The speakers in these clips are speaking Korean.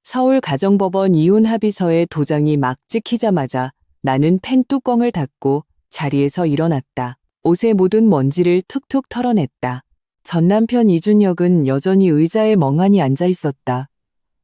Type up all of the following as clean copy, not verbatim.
서울가정법원 이혼 합의서에 도장이 막 찍히자마자 나는 펜 뚜껑을 닫고 자리에서 일어났다. 옷에 묻은 먼지를 툭툭 털어냈다. 전 남편 이준혁은 여전히 의자에 멍하니 앉아 있었다.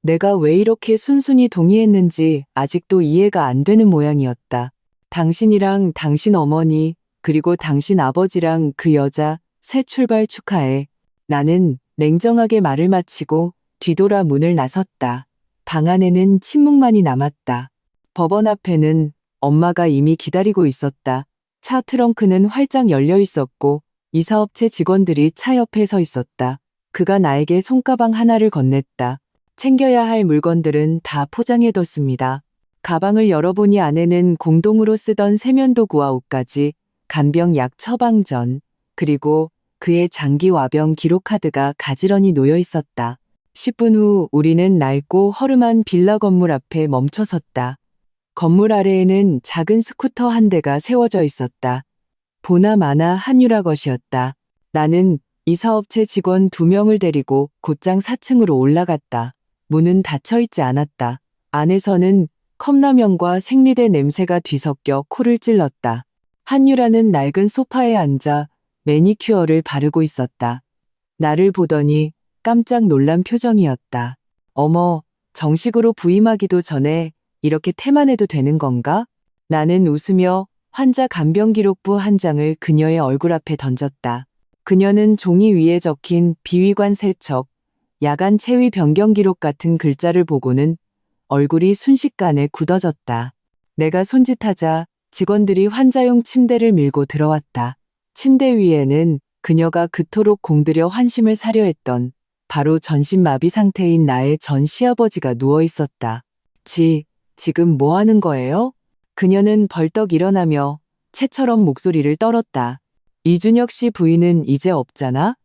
내가 왜 이렇게 순순히 동의했는지 아직도 이해가 안 되는 모양이었다. 당신이랑 당신 어머니, 그리고 당신 아버지랑 그 여자 새 출발 축하해. 나는 냉정하게 말을 마치고 뒤돌아 문을 나섰다. 방 안에는 침묵만이 남았다. 법원 앞에는 엄마가 이미 기다리고 있었다. 차 트렁크는 활짝 열려 있었고 이사업체 직원들이 차 옆에 서 있었다. 그가 나에게 손가방 하나를 건넸다. 챙겨야 할 물건들은 다 포장해뒀습니다. 가방을 열어보니 안에는 공동으로 쓰던 세면도구와 옷까지, 간병 약 처방전, 그리고 그의 장기 와병 기록카드가 가지런히 놓여 있었다. 10분 후 우리는 낡고 허름한 빌라 건물 앞에 멈춰섰다. 건물 아래에는 작은 스쿠터 한 대가 세워져 있었다. 보나마나 한유라 것이었다. 나는 이사업체 직원 2명을 데리고 곧장 4층으로 올라갔다. 문은 닫혀있지 않았다. 안에서는 컵라면과 생리대 냄새가 뒤섞여 코를 찔렀다. 한유라는 낡은 소파에 앉아 매니큐어를 바르고 있었다. 나를 보더니 깜짝 놀란 표정이었다. 어머, 정식으로 부임하기도 전에 이렇게 태만해도 되는 건가? 나는 웃으며 환자 간병기록부 한 장을 그녀의 얼굴 앞에 던졌다. 그녀는 종이 위에 적힌 비위관 세척, 야간 체위 변경 기록 같은 글자를 보고는 얼굴이 순식간에 굳어졌다. 내가 손짓하자 직원들이 환자용 침대를 밀고 들어왔다. 침대 위에는 그녀가 그토록 공들여 환심을 사려 했던 바로 전신마비 상태인 나의 전 시아버지가 누워 있었다. 지금 뭐 하는 거예요? 그녀는 벌떡 일어나며 채처럼 목소리를 떨었다. 이준혁 씨 부인은 이제 없잖아?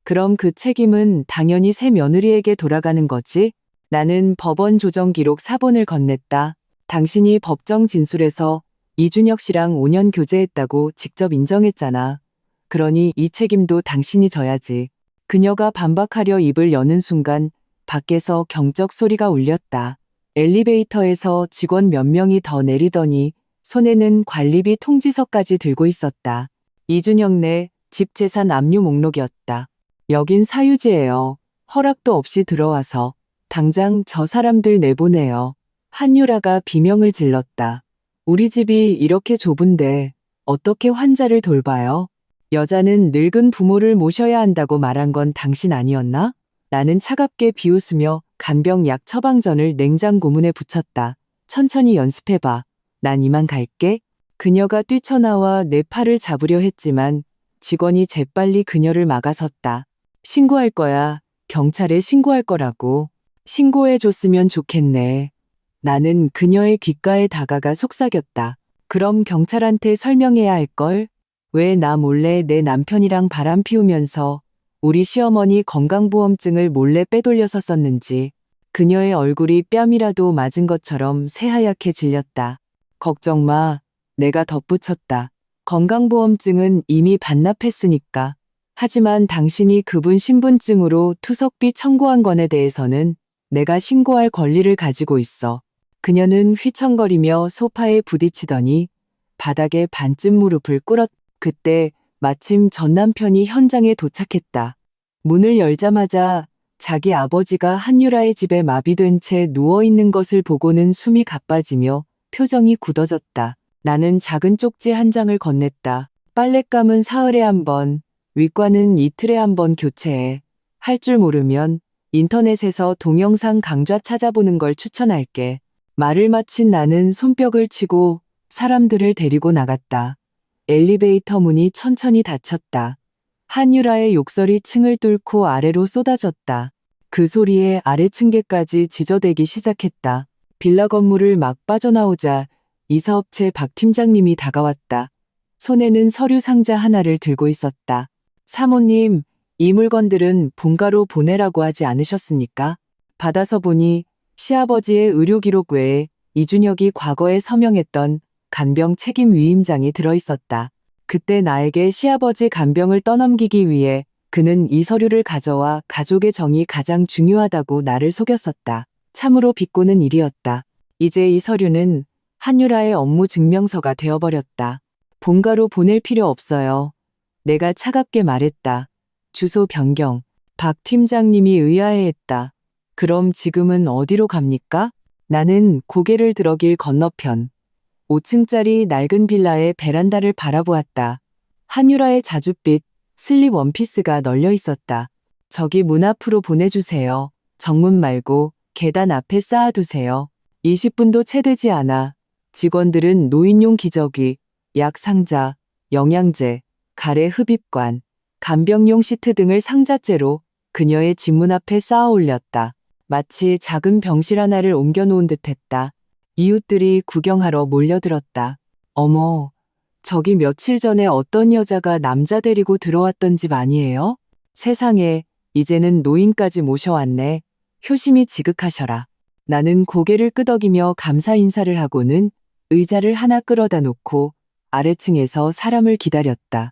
그럼 그 책임은 당연히 새 며느리에게 돌아가는 거지? 나는 법원 조정 기록 사본을 건넸다. 당신이 법정 진술에서 이준혁 씨랑 5년 교제했다고 직접 인정했잖아. 그러니 이 책임도 당신이 져야지. 그녀가 반박하려 입을 여는 순간 밖에서 경적 소리가 울렸다. 엘리베이터에서 직원 몇 명이 더 내리더니 손에는 관리비 통지서까지 들고 있었다. 이준혁 네 집 재산 압류 목록이었다. 여긴 사유지예요. 허락도 없이 들어와서 당장 저 사람들 내보내요. 한유라가 비명을 질렀다. 우리 집이 이렇게 좁은데 어떻게 환자를 돌봐요? 여자는 늙은 부모를 모셔야 한다고 말한 건 당신 아니었나? 나는 차갑게 비웃으며 간병 약 처방전을 냉장고 문에 붙였다. 천천히 연습해봐. 난 이만 갈게. 그녀가 뛰쳐나와 내 팔을 잡으려 했지만 직원이 재빨리 그녀를 막아섰다. 신고할 거야. 경찰에 신고할 거라고. 신고해줬으면 좋겠네. 나는 그녀의 귓가에 다가가 속삭였다. 그럼 경찰한테 설명해야 할걸? 왜 나 몰래 내 남편이랑 바람 피우면서 우리 시어머니 건강보험증을 몰래 빼돌려서 썼는지. 그녀의 얼굴이 뺨이라도 맞은 것처럼 새하얗게 질렸다. 걱정 마. 내가 덧붙였다. 건강보험증은 이미 반납했으니까. 하지만 당신이 그분 신분증으로 투석비 청구한 건에 대해서는 내가 신고할 권리를 가지고 있어. 그녀는 휘청거리며 소파에 부딪히더니 바닥에 반쯤 무릎을 꿇었다. 그때 마침 전 남편이 현장에 도착했다. 문을 열자마자 자기 아버지가 한유라의 집에 마비된 채 누워있는 것을 보고는 숨이 가빠지며 표정이 굳어졌다. 나는 작은 쪽지 한 장을 건넸다. 빨랫감은 사흘에 한 번, 윗관은 이틀에 한 번 교체해. 할 줄 모르면 인터넷에서 동영상 강좌 찾아보는 걸 추천할게. 말을 마친 나는 손뼉을 치고 사람들을 데리고 나갔다. 엘리베이터 문이 천천히 닫혔다. 한유라의 욕설이 층을 뚫고 아래로 쏟아졌다. 그 소리에 아래층계까지 지저대기 시작했다. 빌라 건물을 막 빠져나오자 이사업체 박 팀장님이 다가왔다. 손에는 서류 상자 하나를 들고 있었다. 사모님, 이 물건들은 본가로 보내라고 하지 않으셨습니까? 받아서 보니 시아버지의 의료기록 외에 이준혁이 과거에 서명했던 간병 책임 위임장이 들어있었다. 그때 나에게 시아버지 간병을 떠넘기기 위해 그는 이 서류를 가져와 가족의 정이 가장 중요하다고 나를 속였었다. 참으로 비꼬는 일이었다. 이제 이 서류는 한유라의 업무 증명서가 되어버렸다. 본가로 보낼 필요 없어요. 내가 차갑게 말했다. 주소 변경. 박 팀장님이 의아해했다. 그럼 지금은 어디로 갑니까? 나는 고개를 들어 길 건너편 5층짜리 낡은 빌라의 베란다를 바라보았다. 한유라의 자줏빛 슬립 원피스가 널려 있었다. 저기 문 앞으로 보내주세요. 정문 말고 계단 앞에 쌓아두세요. 20분도 채 되지 않아 직원들은 노인용 기저귀, 약 상자, 영양제, 가래 흡입관, 간병용 시트 등을 상자째로 그녀의 집문 앞에 쌓아 올렸다. 마치 작은 병실 하나를 옮겨놓은 듯했다. 이웃들이 구경하러 몰려들었다. 어머, 저기 며칠 전에 어떤 여자가 남자 데리고 들어왔던 집 아니에요? 세상에, 이제는 노인까지 모셔왔네. 효심이 지극하셔라. 나는 고개를 끄덕이며 감사 인사를 하고는 의자를 하나 끌어다 놓고 아래층에서 사람을 기다렸다.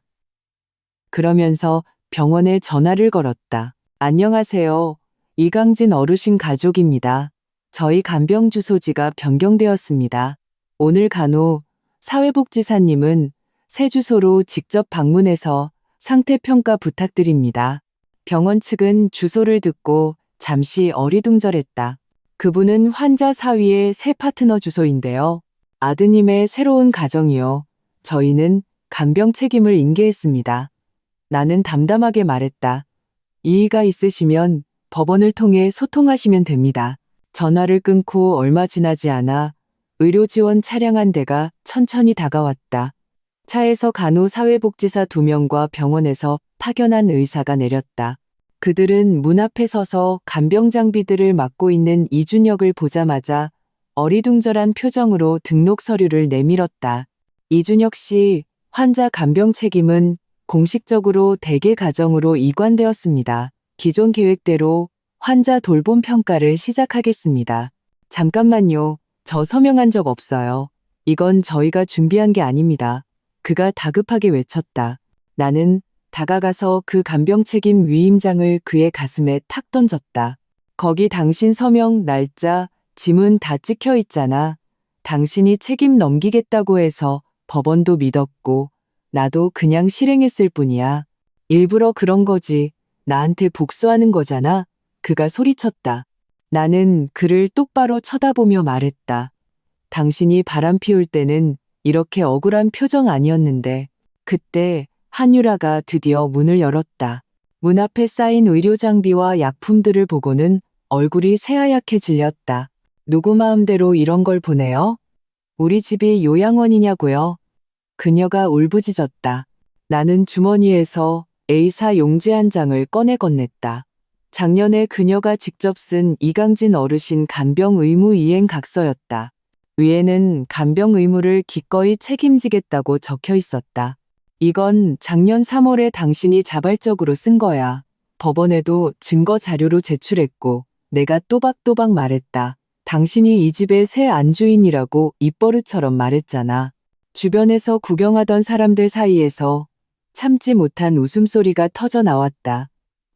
그러면서 병원에 전화를 걸었다. 안녕하세요. 이강진 어르신 가족입니다. 저희 간병 주소지가 변경되었습니다. 오늘 간호 사회복지사님은 새 주소로 직접 방문해서 상태 평가 부탁드립니다. 병원 측은 주소를 듣고 잠시 어리둥절했다. 그분은 환자 사위의 새 파트너 주소인데요. 아드님의 새로운 가정이요. 저희는 간병 책임을 인계했습니다. 나는 담담하게 말했다. 이의가 있으시면 법원을 통해 소통하시면 됩니다. 전화를 끊고 얼마 지나지 않아 의료 지원 차량 한 대가 천천히 다가왔다. 차에서 간호사회복지사 2명과 병원에서 파견한 의사가 내렸다. 그들은 문 앞에 서서 간병 장비들을 맡고 있는 이준혁을 보자마자 어리둥절한 표정으로 등록 서류를 내밀었다. 이준혁 씨, 환자 간병 책임은 공식적으로 대개 가정으로 이관되었습니다. 기존 계획대로 환자 돌봄 평가를 시작하겠습니다. 잠깐만요. 저 서명한 적 없어요. 이건 저희가 준비한 게 아닙니다. 그가 다급하게 외쳤다. 나는 다가가서 그 간병 책임 위임장을 그의 가슴에 탁 던졌다. 거기 당신 서명, 날짜, 지문 다 찍혀 있잖아. 당신이 책임 넘기겠다고 해서 법원도 믿었고 나도 그냥 실행했을 뿐이야. 일부러 그런 거지. 나한테 복수하는 거잖아. 그가 소리쳤다. 나는 그를 똑바로 쳐다보며 말했다. 당신이 바람 피울 때는 이렇게 억울한 표정 아니었는데. 그때 한유라가 드디어 문을 열었다. 문 앞에 쌓인 의료 장비와 약품들을 보고는 얼굴이 새하얗게 질렸다. 누구 마음대로 이런 걸 보내요? 우리 집이 요양원이냐고요? 그녀가 울부짖었다. 나는 주머니에서 A사 용지 한 장을 꺼내 건넸다. 작년에 그녀가 직접 쓴 이강진 어르신 간병 의무 이행 각서였다. 위에는 간병 의무를 기꺼이 책임지겠다고 적혀 있었다. 이건 작년 3월에 당신이 자발적으로 쓴 거야. 법원에도 증거 자료로 제출했고 내가 또박또박 말했다. 당신이 이 집의 새 안주인이라고 입버릇처럼 말했잖아. 주변에서 구경하던 사람들 사이에서 참지 못한 웃음소리가 터져 나왔다.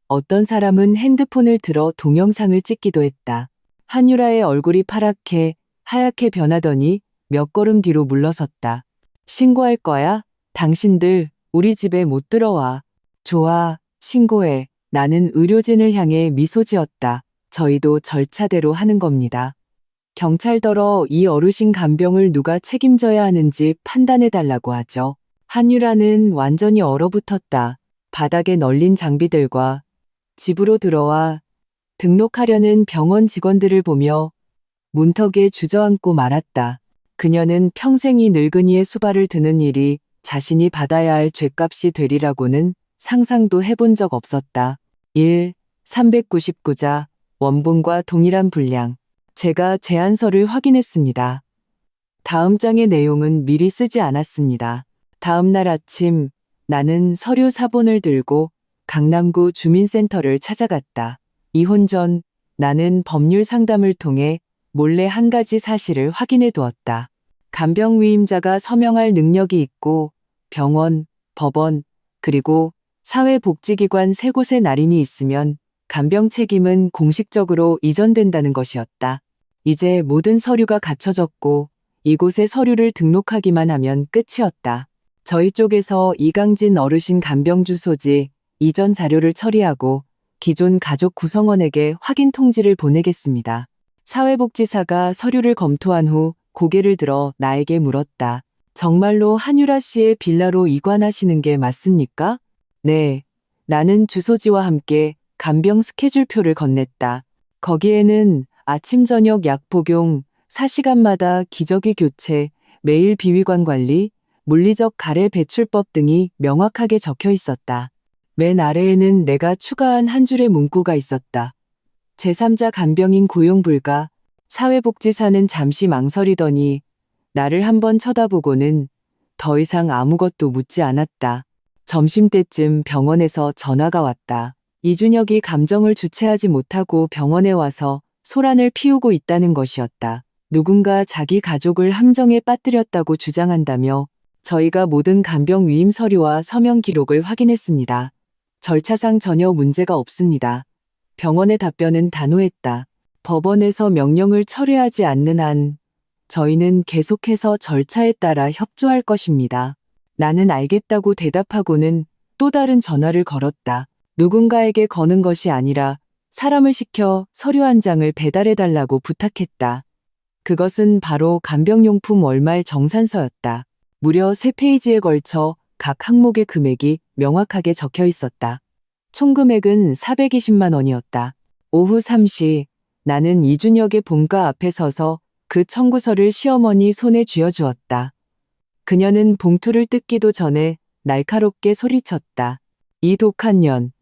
어떤 사람은 핸드폰을 들어 동영상을 찍기도 했다. 한유라의 얼굴이 파랗게 하얗게 변하더니 몇 걸음 뒤로 물러섰다. 신고할 거야? 당신들 우리 집에 못 들어와. 좋아, 신고해. 나는 의료진을 향해 미소 지었다. 저희도 절차대로 하는 겁니다. 경찰더러 이 어르신 간병을 누가 책임져야 하는지 판단해달라고 하죠. 한유라는 완전히 얼어붙었다. 바닥에 널린 장비들과 집으로 들어와 등록하려는 병원 직원들을 보며 문턱에 주저앉고 말았다. 그녀는 평생 이 늙은이의 수발을 드는 일이 자신이 받아야 할 죗값이 되리라고는 상상도 해본 적 없었다. 1. 399자 원본과 동일한 분량. 제가 제안서를 확인했습니다. 다음 장의 내용은 미리 쓰지 않았습니다. 다음 날 아침 나는 서류 사본을 들고 강남구 주민센터를 찾아갔다. 이혼 전 나는 법률 상담을 통해 몰래 한 가지 사실을 확인해 두었다. 간병위임자가 서명할 능력이 있고 병원, 법원, 그리고 사회복지기관 세 곳의 날인이 있으면 간병 책임은 공식적으로 이전된다는 것이었다. 이제 모든 서류가 갖춰졌고 이곳에 서류를 등록하기만 하면 끝이었다. 저희 쪽에서 이강진 어르신 간병 주소지 이전 자료를 처리하고 기존 가족 구성원에게 확인 통지를 보내겠습니다. 사회복지사가 서류를 검토한 후 고개를 들어 나에게 물었다. 정말로 한유라 씨의 빌라로 이관하시는 게 맞습니까? 네. 나는 주소지와 함께 간병 스케줄표를 건넸다. 거기에는 아침 저녁 약 복용, 4시간마다 기저귀 교체, 매일 비위관 관리, 물리적 가래 배출법 등이 명확하게 적혀 있었다. 맨 아래에는 내가 추가한 한 줄의 문구가 있었다. 제3자 간병인 고용 불가. 사회복지사는 잠시 망설이더니 나를 한번 쳐다보고는 더 이상 아무것도 묻지 않았다. 점심때쯤 병원에서 전화가 왔다. 이준혁이 감정을 주체하지 못하고 병원에 와서 소란을 피우고 있다는 것이었다. 누군가 자기 가족을 함정에 빠뜨렸다고 주장한다며 저희가 모든 간병 위임 서류와 서명 기록을 확인했습니다. 절차상 전혀 문제가 없습니다. 병원의 답변은 단호했다. 법원에서 명령을 철회하지 않는 한 저희는 계속해서 절차에 따라 협조할 것입니다. 나는 알겠다고 대답하고는 또 다른 전화를 걸었다. 누군가에게 거는 것이 아니라 사람을 시켜 서류 한 장을 배달해달라고 부탁했다. 그것은 바로 간병용품 월말 정산서였다. 무려 3페이지에 걸쳐 각 항목의 금액이 명확하게 적혀 있었다. 총 금액은 420만 원이었다. 오후 3시 나는 이준혁의 본가 앞에 서서 그 청구서를 시어머니 손에 쥐어주었다. 그녀는 봉투를 뜯기도 전에 날카롭게 소리쳤다. 이 독한 년.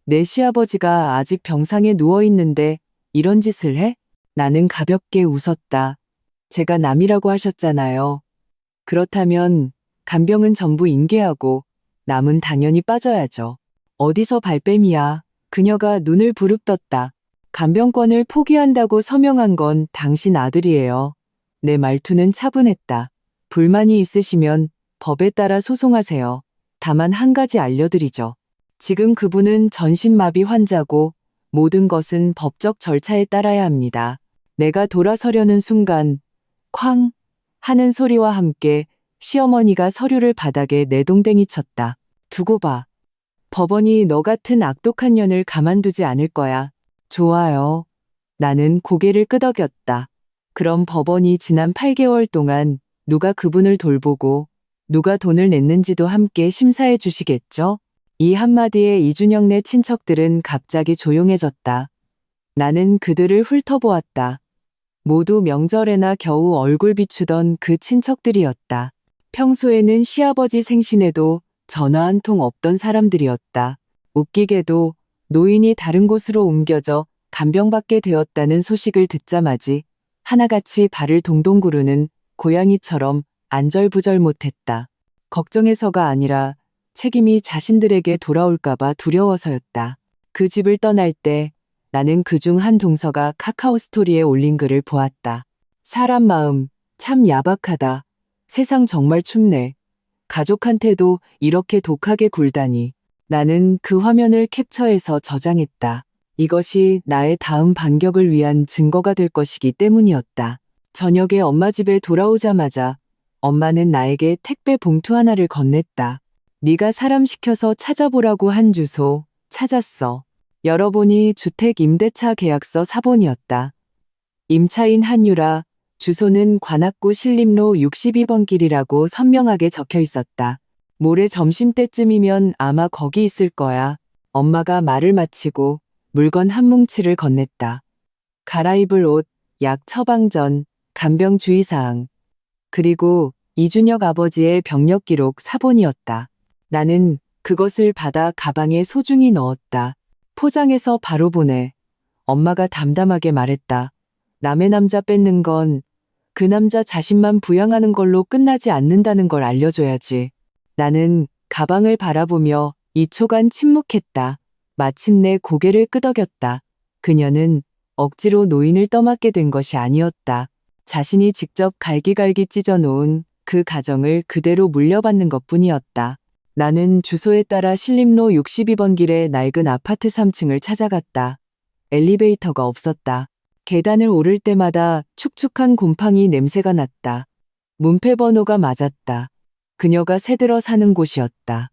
내 시아버지가 아직 병상에 누워있는데 이런 짓을 해? 나는 가볍게 웃었다. 제가 남이라고 하셨잖아요. 그렇다면 간병은 전부 인계하고 남은 당연히 빠져야죠. 어디서 발뺌이야. 그녀가 눈을 부릅떴다. 간병권을 포기한다고 서명한 건 당신 아들이에요. 내 말투는 차분했다. 불만이 있으시면 법에 따라 소송하세요. 다만 한 가지 알려드리죠. 지금 그분은 전신마비 환자고 모든 것은 법적 절차에 따라야 합니다. 내가 돌아서려는 순간 쾅 하는 소리와 함께 시어머니가 서류를 바닥에 내동댕이 쳤다. 두고 봐. 법원이 너 같은 악독한 년을 가만두지 않을 거야. 좋아요. 나는 고개를 끄덕였다. 그럼 법원이 지난 8개월 동안 누가 그분을 돌보고 누가 돈을 냈는지도 함께 심사해 주시겠죠? 이 한마디에 이준혁네 친척들은 갑자기 조용해졌다. 나는 그들을 훑어보았다. 모두 명절에나 겨우 얼굴 비추던 그 친척들이었다. 평소에는 시아버지 생신에도 전화 한 통 없던 사람들이었다. 웃기게도 노인이 다른 곳으로 옮겨져 간병받게 되었다는 소식을 듣자마지 하나같이 발을 동동 구르는 고양이처럼 안절부절 못했다. 걱정해서가 아니라 책임이 자신들에게 돌아올까봐 두려워서였다. 그 집을 떠날 때 나는 그중 한 동서가 카카오 스토리에 올린 글을 보았다. 사람 마음 참 야박하다. 세상 정말 춥네. 가족한테도 이렇게 독하게 굴다니. 나는 그 화면을 캡처해서 저장했다. 이것이 나의 다음 반격을 위한 증거가 될 것이기 때문이었다. 저녁에 엄마 집에 돌아오자마자 엄마는 나에게 택배 봉투 하나를 건넸다. 네가 사람 시켜서 찾아보라고 한 주소 찾았어. 열어보니 주택 임대차 계약서 사본이었다. 임차인 한유라, 주소는 관악구 신림로 62번 길이라고 선명하게 적혀 있었다. 모레 점심때쯤이면 아마 거기 있을 거야. 엄마가 말을 마치고 물건 한 뭉치를 건넸다. 갈아입을 옷, 약 처방전, 간병 주의사항. 그리고 이준혁 아버지의 병력 기록 사본이었다. 나는 그것을 받아 가방에 소중히 넣었다. 포장해서 바로 보내. 엄마가 담담하게 말했다. 남의 남자 뺏는 건 그 남자 자신만 부양하는 걸로 끝나지 않는다는 걸 알려줘야지. 나는 가방을 바라보며 2초간 침묵했다. 마침내 고개를 끄덕였다. 그녀는 억지로 노인을 떠맡게 된 것이 아니었다. 자신이 직접 갈기갈기 찢어놓은 그 가정을 그대로 물려받는 것뿐이었다. 나는 주소에 따라 신림로 62번 길의 낡은 아파트 3층을 찾아갔다. 엘리베이터가 없었다. 계단을 오를 때마다 축축한 곰팡이 냄새가 났다. 문패 번호가 맞았다. 그녀가 새들어 사는 곳이었다.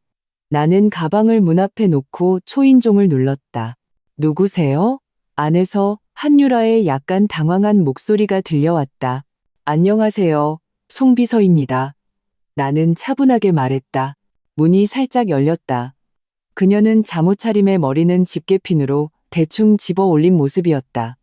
나는 가방을 문 앞에 놓고 초인종을 눌렀다. 누구세요? 안에서 한유라의 약간 당황한 목소리가 들려왔다. 안녕하세요. 송비서입니다. 나는 차분하게 말했다. 문이 살짝 열렸다. 그녀는 잠옷차림에 머리는 집게핀으로 대충 집어 올린 모습이었다.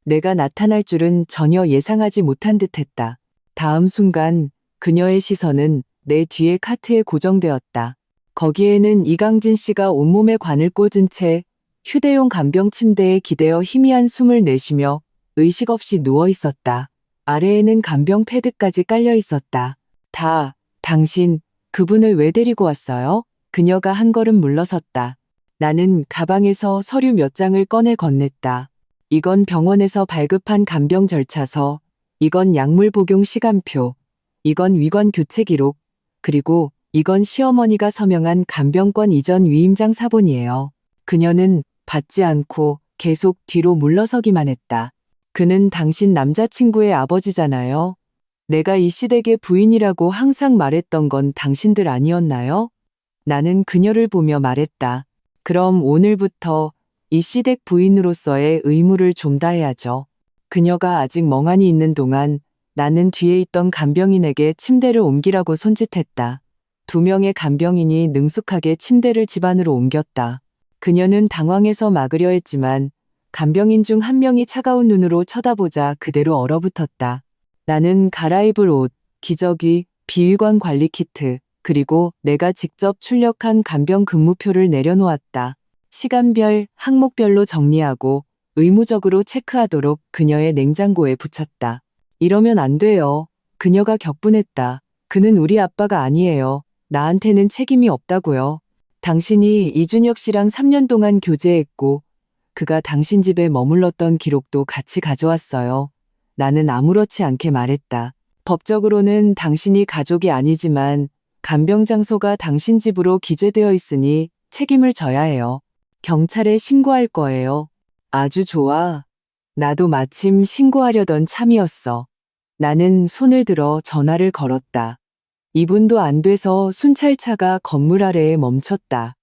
내가 나타날 줄은 전혀 예상하지 못한 듯했다. 다음 순간 그녀의 시선은 내 뒤에 카트에 고정되었다. 거기에는 이강진 씨가 온몸에 관을 꽂은 채 휴대용 간병 침대에 기대어 희미한 숨을 내쉬며 의식 없이 누워 있었다. 아래에는 간병 패드까지 깔려 있었다. 당신, 그분을 왜 데리고 왔어요? 그녀가 한 걸음 물러섰다. 나는 가방에서 서류 몇 장을 꺼내 건넸다. 이건 병원에서 발급한 간병 절차서, 이건 약물 복용 시간표, 이건 위관 교체 기록, 그리고 이건 시어머니가 서명한 간병권 이전 위임장 사본이에요. 그녀는 받지 않고 계속 뒤로 물러서기만 했다. 그는 당신 남자친구의 아버지잖아요. 내가 이 시댁의 부인이라고 항상 말했던 건 당신들 아니었나요? 나는 그녀를 보며 말했다. 그럼 오늘부터 이 시댁 부인으로서의 의무를 좀 다해야죠. 그녀가 아직 멍하니 있는 동안 나는 뒤에 있던 간병인에게 침대를 옮기라고 손짓했다. 2명의 간병인이 능숙하게 침대를 집 안으로 옮겼다. 그녀는 당황해서 막으려 했지만 간병인 중 한 명이 차가운 눈으로 쳐다보자 그대로 얼어붙었다. 나는 갈아입을 옷, 기저귀, 비위관 관리 키트, 그리고 내가 직접 출력한 간병 근무표를 내려놓았다. 시간별, 항목별로 정리하고 의무적으로 체크하도록 그녀의 냉장고에 붙였다. 이러면 안 돼요. 그녀가 격분했다. 그는 우리 아빠가 아니에요. 나한테는 책임이 없다고요. 당신이 이준혁 씨랑 3년 동안 교제했고 그가 당신 집에 머물렀던 기록도 같이 가져왔어요. 나는 아무렇지 않게 말했다. 법적으로는 당신이 가족이 아니지만 간병 장소가 당신 집으로 기재되어 있으니 책임을 져야 해요. 경찰에 신고할 거예요. 아주 좋아. 나도 마침 신고하려던 참이었어. 나는 손을 들어 전화를 걸었다. 2분도 안 돼서 순찰차가 건물 아래에 멈췄다.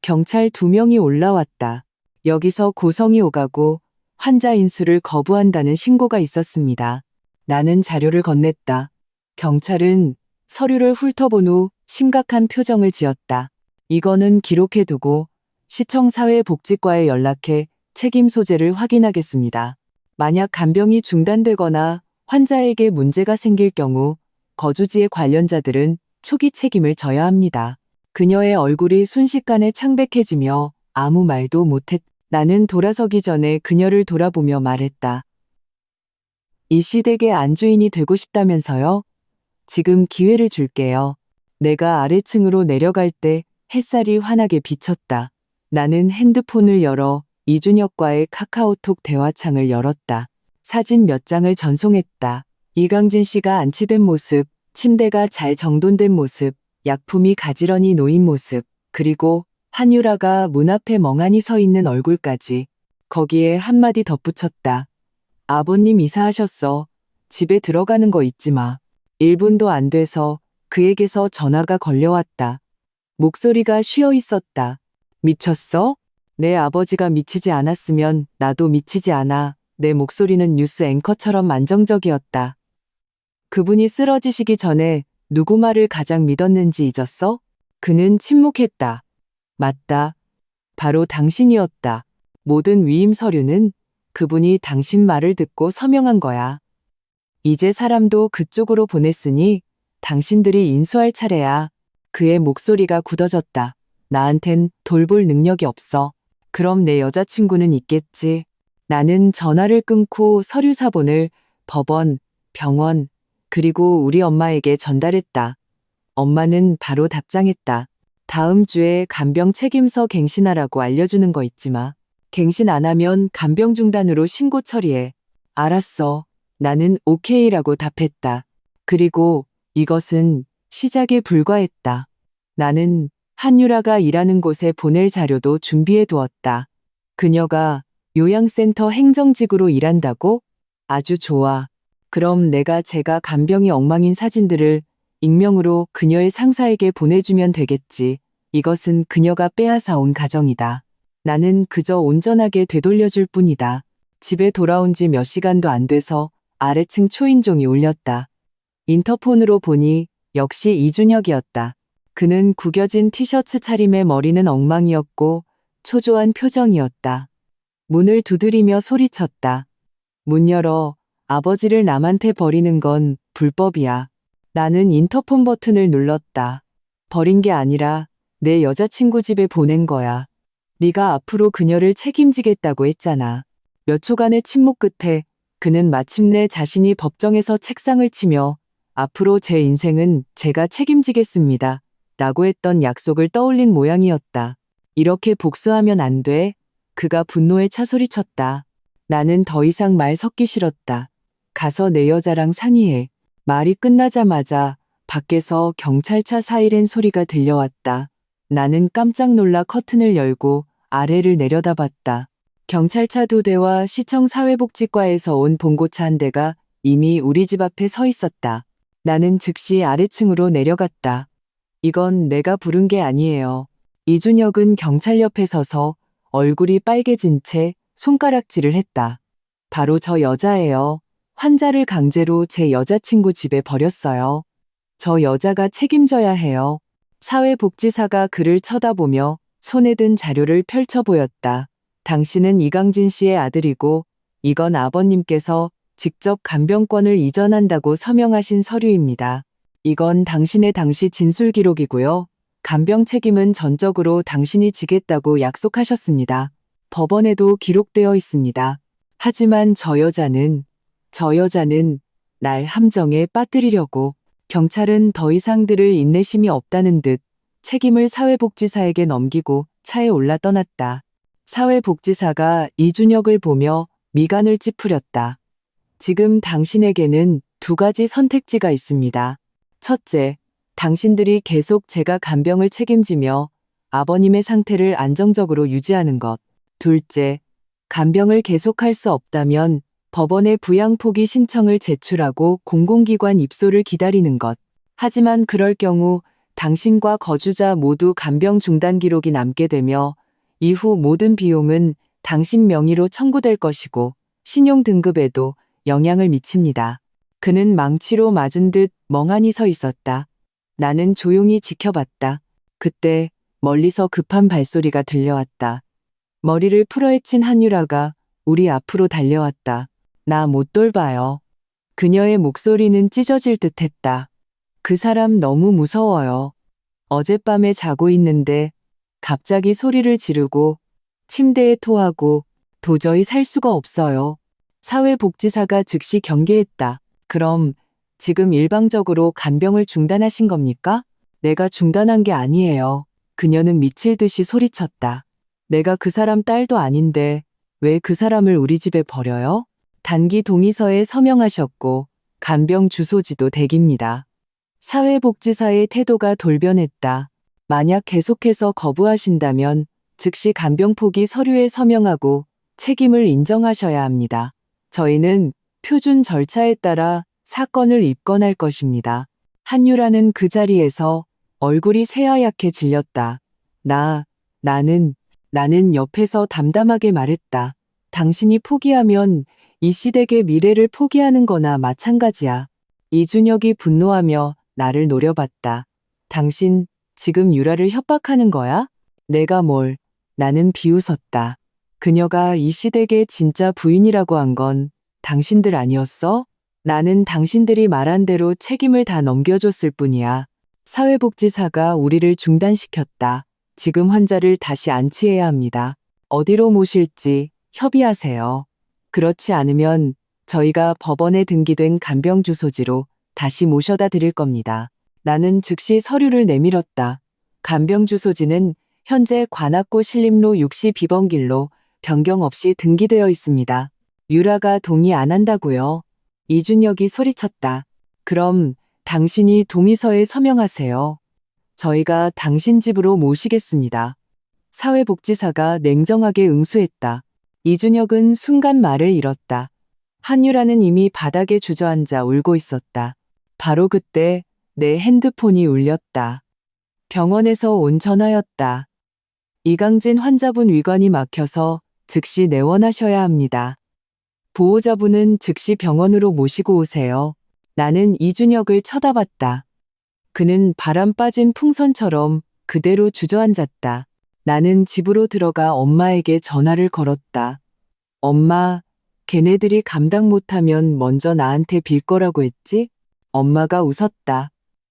경찰 2명이 올라왔다. 여기서 고성이 오가고 환자 인수를 거부한다는 신고가 있었습니다. 나는 자료를 건넸다. 경찰은 서류를 훑어본 후 심각한 표정을 지었다. 이거는 기록해두고 시청사회복지과에 연락해 책임 소재를 확인하겠습니다. 만약 간병이 중단되거나 환자에게 문제가 생길 경우 거주지의 관련자들은 초기 책임을 져야 합니다. 그녀의 얼굴이 순식간에 창백해지며 아무 말도 못했다. 나는 돌아서기 전에 그녀를 돌아보며 말했다. 이 시댁의 안주인이 되고 싶다면서요? 지금 기회를 줄게요. 내가 아래층으로 내려갈 때 햇살이 환하게 비쳤다. 나는 핸드폰을 열어 이준혁과의 카카오톡 대화창을 열었다. 사진 몇 장을 전송했다. 이강진 씨가 안치된 모습, 침대가 잘 정돈된 모습, 약품이 가지런히 놓인 모습, 그리고 한유라가 문 앞에 멍하니 서 있는 얼굴까지. 거기에 한마디 덧붙였다. 아버님 이사하셨어. 집에 들어가는 거 잊지 마. 1분도 안 돼서 그에게서 전화가 걸려왔다. 목소리가 쉬어 있었다. 미쳤어? 내 아버지가 미치지 않았으면 나도 미치지 않아. 내 목소리는 뉴스 앵커처럼 안정적이었다. 그분이 쓰러지시기 전에 누구 말을 가장 믿었는지 잊었어? 그는 침묵했다. 맞다. 바로 당신이었다. 모든 위임 서류는 그분이 당신 말을 듣고 서명한 거야. 이제 사람도 그쪽으로 보냈으니 당신들이 인수할 차례야. 그의 목소리가 굳어졌다. 나한텐 돌볼 능력이 없어. 그럼 내 여자친구는 있겠지. 나는 전화를 끊고 서류 사본을 법원, 병원, 그리고 우리 엄마에게 전달했다. 엄마는 바로 답장했다. 다음 주에 간병 책임서 갱신하라고 알려주는 거 잊지 마. 갱신 안 하면 간병 중단으로 신고 처리해. 알았어. 나는 오케이라고 답했다. 그리고 이것은 시작에 불과했다. 나는 한유라가 일하는 곳에 보낼 자료도 준비해 두었다. 그녀가 요양센터 행정직으로 일한다고? 아주 좋아. 그럼 제가 간병이 엉망인 사진들을 익명으로 그녀의 상사에게 보내주면 되겠지. 이것은 그녀가 빼앗아 온 가정이다. 나는 그저 온전하게 되돌려줄 뿐이다. 집에 돌아온 지 몇 시간도 안 돼서 아래층 초인종이 울렸다. 인터폰으로 보니 역시 이준혁이었다. 그는 구겨진 티셔츠 차림에 머리는 엉망이었고 초조한 표정이었다. 문을 두드리며 소리쳤다. 문 열어. 아버지를 남한테 버리는 건 불법이야. 나는 인터폰 버튼을 눌렀다. 버린 게 아니라 내 여자친구 집에 보낸 거야. 네가 앞으로 그녀를 책임지겠다고 했잖아. 몇 초간의 침묵 끝에 그는 마침내 자신이 법정에서 책상을 치며 앞으로 제 인생은 제가 책임지겠습니다. 라고 했던 약속을 떠올린 모양이었다. 이렇게 복수하면 안 돼. 그가 분노에 차 소리쳤다. 나는 더 이상 말 섞기 싫었다. 가서 내 여자랑 상의해. 말이 끝나자마자 밖에서 경찰차 사이렌 소리가 들려왔다. 나는 깜짝 놀라 커튼을 열고 아래를 내려다봤다. 경찰차 2대와 시청 사회복지과에서 온 봉고차 1대가 이미 우리 집 앞에 서 있었다. 나는 즉시 아래층으로 내려갔다. 이건 내가 부른 게 아니에요. 이준혁은 경찰 옆에 서서 얼굴이 빨개진 채 손가락질을 했다. 바로 저 여자예요. 환자를 강제로 제 여자친구 집에 버렸어요. 저 여자가 책임져야 해요. 사회복지사가 그를 쳐다보며 손에 든 자료를 펼쳐 보였다. 당신은 이강진 씨의 아들이고 이건 아버님께서 직접 간병권을 이전한다고 서명하신 서류입니다. 이건 당신의 당시 진술 기록이고요. 간병 책임은 전적으로 당신이 지겠다고 약속하셨습니다. 법원에도 기록되어 있습니다. 하지만 저 여자는 날 함정에 빠뜨리려고. 경찰은 더 이상 들을 인내심이 없다는 듯 책임을 사회복지사에게 넘기고 차에 올라 떠났다. 사회복지사가 이준혁을 보며 미간을 찌푸렸다. 지금 당신에게는 2가지 선택지가 있습니다. 첫째, 당신들이 계속 제가 간병을 책임지며 아버님의 상태를 안정적으로 유지하는 것. 둘째, 간병을 계속할 수 없다면 법원에 부양 포기 신청을 제출하고 공공기관 입소를 기다리는 것. 하지만 그럴 경우 당신과 거주자 모두 간병 중단 기록이 남게 되며 이후 모든 비용은 당신 명의로 청구될 것이고 신용 등급에도 영향을 미칩니다. 그는 망치로 맞은 듯 멍하니 서 있었다. 나는 조용히 지켜봤다. 그때 멀리서 급한 발소리가 들려왔다. 머리를 풀어헤친 한유라가 우리 앞으로 달려왔다. 나 못 돌봐요. 그녀의 목소리는 찢어질 듯했다. 그 사람 너무 무서워요. 어젯밤에 자고 있는데 갑자기 소리를 지르고 침대에 토하고 도저히 살 수가 없어요. 사회복지사가 즉시 경계했다. 그럼 지금 일방적으로 간병을 중단하신 겁니까? 내가 중단한 게 아니에요. 그녀는 미칠 듯이 소리쳤다. 내가 그 사람 딸도 아닌데 왜 그 사람을 우리 집에 버려요? 단기 동의서에 서명하셨고 간병 주소지도 댁입니다. 사회복지사의 태도가 돌변했다. 만약 계속해서 거부하신다면 즉시 간병 포기 서류에 서명하고 책임을 인정하셔야 합니다. 저희는 표준 절차에 따라 사건을 입건할 것입니다. 한유라는 그 자리에서 얼굴이 새하얗게 질렸다. 나는 옆에서 담담하게 말했다. 당신이 포기하면 이 시댁의 미래를 포기하는 거나 마찬가지야. 이준혁이 분노하며 나를 노려봤다. 당신 지금 유라를 협박하는 거야? 내가 뭘. 나는 비웃었다. 그녀가 이 시댁의 진짜 부인이라고 한 건 당신들 아니었어? 나는 당신들이 말한 대로 책임을 다 넘겨줬을 뿐이야. 사회복지사가 우리를 중단시켰다. 지금 환자를 다시 안치해야 합니다. 어디로 모실지 협의하세요. 그렇지 않으면 저희가 법원에 등기된 간병 주소지로 다시 모셔다 드릴 겁니다. 나는 즉시 서류를 내밀었다. 간병 주소지는 현재 관악구 신림로 62번길로 변경 없이 등기되어 있습니다. 유라가 동의 안 한다고요? 이준혁이 소리쳤다. 그럼 당신이 동의서에 서명하세요. 저희가 당신 집으로 모시겠습니다. 사회복지사가 냉정하게 응수했다. 이준혁은 순간 말을 잃었다. 한유라는 이미 바닥에 주저앉아 울고 있었다. 바로 그때 내 핸드폰이 울렸다. 병원에서 온 전화였다. 이강진 환자분 위관이 막혀서 즉시 내원하셔야 합니다. 보호자분은 즉시 병원으로 모시고 오세요. 나는 이준혁을 쳐다봤다. 그는 바람 빠진 풍선처럼 그대로 주저앉았다. 나는 집으로 들어가 엄마에게 전화를 걸었다. 엄마, 걔네들이 감당 못하면 먼저 나한테 빌 거라고 했지? 엄마가 웃었다.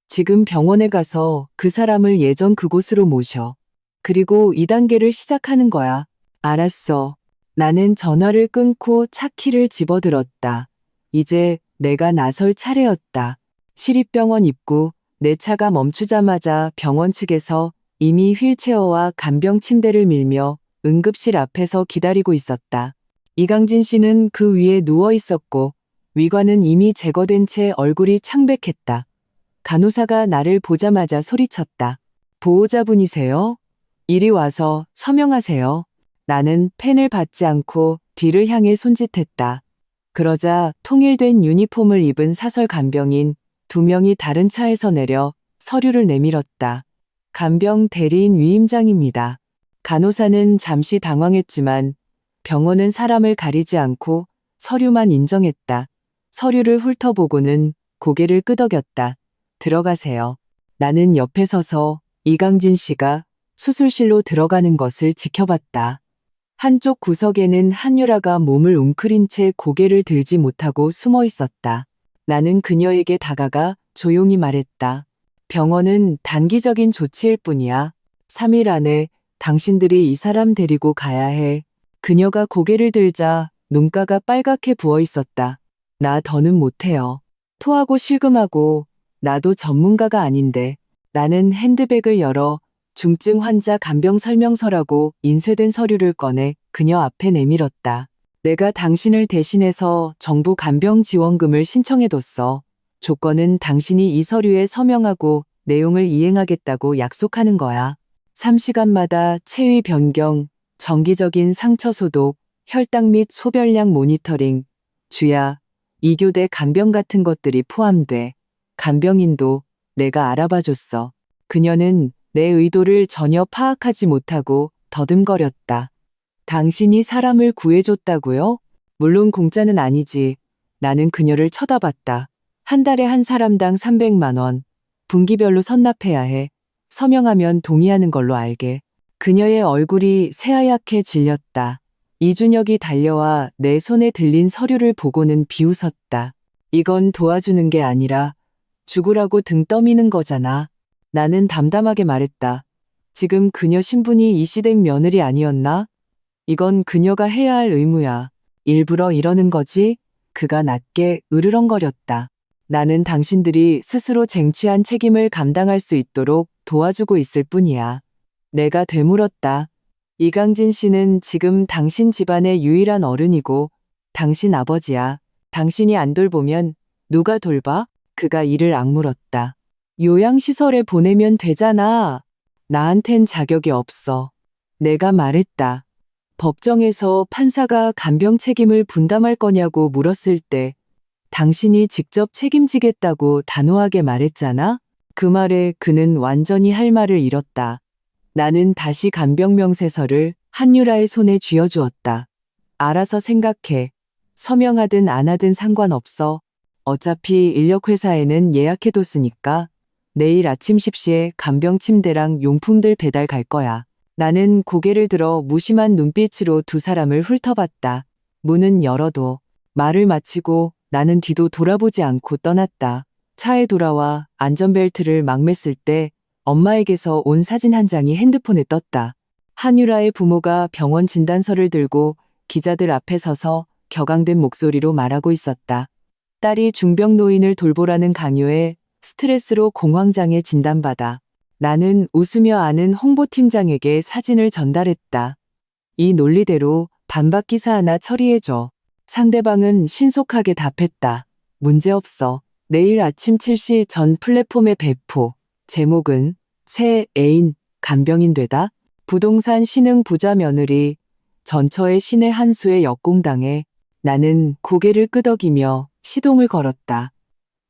지금 병원에 가서 그 사람을 예전 그곳으로 모셔. 그리고 2단계를 시작하는 거야. 알았어. 나는 전화를 끊고 차 키를 집어들었다. 이제 내가 나설 차례였다. 시립병원 입구, 내 차가 멈추자마자 병원 측에서 이미 휠체어와 간병 침대를 밀며 응급실 앞에서 기다리고 있었다. 이강진 씨는 그 위에 누워 있었고 위관은 이미 제거된 채 얼굴이 창백했다. 간호사가 나를 보자마자 소리쳤다. 보호자분이세요? 이리 와서 서명하세요. 나는 펜을 받지 않고 뒤를 향해 손짓했다. 그러자 통일된 유니폼을 입은 사설 간병인 2명이 다른 차에서 내려 서류를 내밀었다. 간병 대리인 위임장입니다. 간호사는 잠시 당황했지만 병원은 사람을 가리지 않고 서류만 인정했다. 서류를 훑어보고는 고개를 끄덕였다. 들어가세요. 나는 옆에 서서 이강진 씨가 수술실로 들어가는 것을 지켜봤다. 한쪽 구석에는 한유라가 몸을 웅크린 채 고개를 들지 못하고 숨어 있었다. 나는 그녀에게 다가가 조용히 말했다. 병원은 단기적인 조치일 뿐이야. 3일 안에 당신들이 이 사람 데리고 가야 해. 그녀가 고개를 들자 눈가가 빨갛게 부어 있었다. 나 더는 못해요. 토하고 실금하고 나도 전문가가 아닌데. 나는 핸드백을 열어 중증 환자 간병 설명서라고 인쇄된 서류를 꺼내 그녀 앞에 내밀었다. 내가 당신을 대신해서 정부 간병 지원금을 신청해뒀어. 조건은 당신이 이 서류에 서명하고 내용을 이행하겠다고 약속하는 거야. 3시간마다 체위 변경, 정기적인 상처 소독, 혈당 및 소변량 모니터링, 주야, 2교대 간병 같은 것들이 포함돼. 간병인도 내가 알아봐줬어. 그녀는 내 의도를 전혀 파악하지 못하고 더듬거렸다. 당신이 사람을 구해줬다고요? 물론 공짜는 아니지. 나는 그녀를 쳐다봤다. 한 달에 한 사람당 300만 원. 분기별로 선납해야 해. 서명하면 동의하는 걸로 알게. 그녀의 얼굴이 새하얗게 질렸다. 이준혁이 달려와 내 손에 들린 서류를 보고는 비웃었다. 이건 도와주는 게 아니라 죽으라고 등 떠미는 거잖아. 나는 담담하게 말했다. 지금 그녀 신분이 이시댁 며느리 아니었나? 이건 그녀가 해야 할 의무야. 일부러 이러는 거지? 그가 낮게 으르렁거렸다. 나는 당신들이 스스로 쟁취한 책임을 감당할 수 있도록 도와주고 있을 뿐이야. 내가 되물었다. 이강진 씨는 지금 당신 집안의 유일한 어른이고 당신 아버지야. 당신이 안 돌보면 누가 돌봐? 그가 이를 악물었다. 요양시설에 보내면 되잖아. 나한텐 자격이 없어. 내가 말했다. 법정에서 판사가 간병 책임을 분담할 거냐고 물었을 때 당신이 직접 책임지겠다고 단호하게 말했잖아. 그 말에 그는 완전히 할 말을 잃었다. 나는 다시 간병 명세서를 한유라의 손에 쥐어주었다. 알아서 생각해. 서명하든 안 하든 상관없어. 어차피 인력회사에는 예약해뒀으니까 내일 아침 10시에 간병 침대랑 용품들 배달 갈 거야. 나는 고개를 들어 무심한 눈빛으로 두 사람을 훑어봤다. 문은 열어도. 말을 마치고 나는 뒤도 돌아보지 않고 떠났다. 차에 돌아와 안전벨트를 막 맸을 때 엄마에게서 온 사진 한 장이 핸드폰에 떴다. 한유라의 부모가 병원 진단서를 들고 기자들 앞에 서서 격앙된 목소리로 말하고 있었다. 딸이 중병 노인을 돌보라는 강요에 스트레스로 공황장애 진단받아. 나는 웃으며 아는 홍보팀장에게 사진을 전달했다. 이 논리대로 반박 기사 하나 처리해줘. 상대방은 신속하게 답했다. 문제없어. 내일 아침 7시 전 플랫폼에 배포. 제목은 새 애인, 간병인 되다? 부동산 신흥 부자 며느리, 전처의 신의 한 수에 역공당해 나는 고개를 끄덕이며 시동을 걸었다.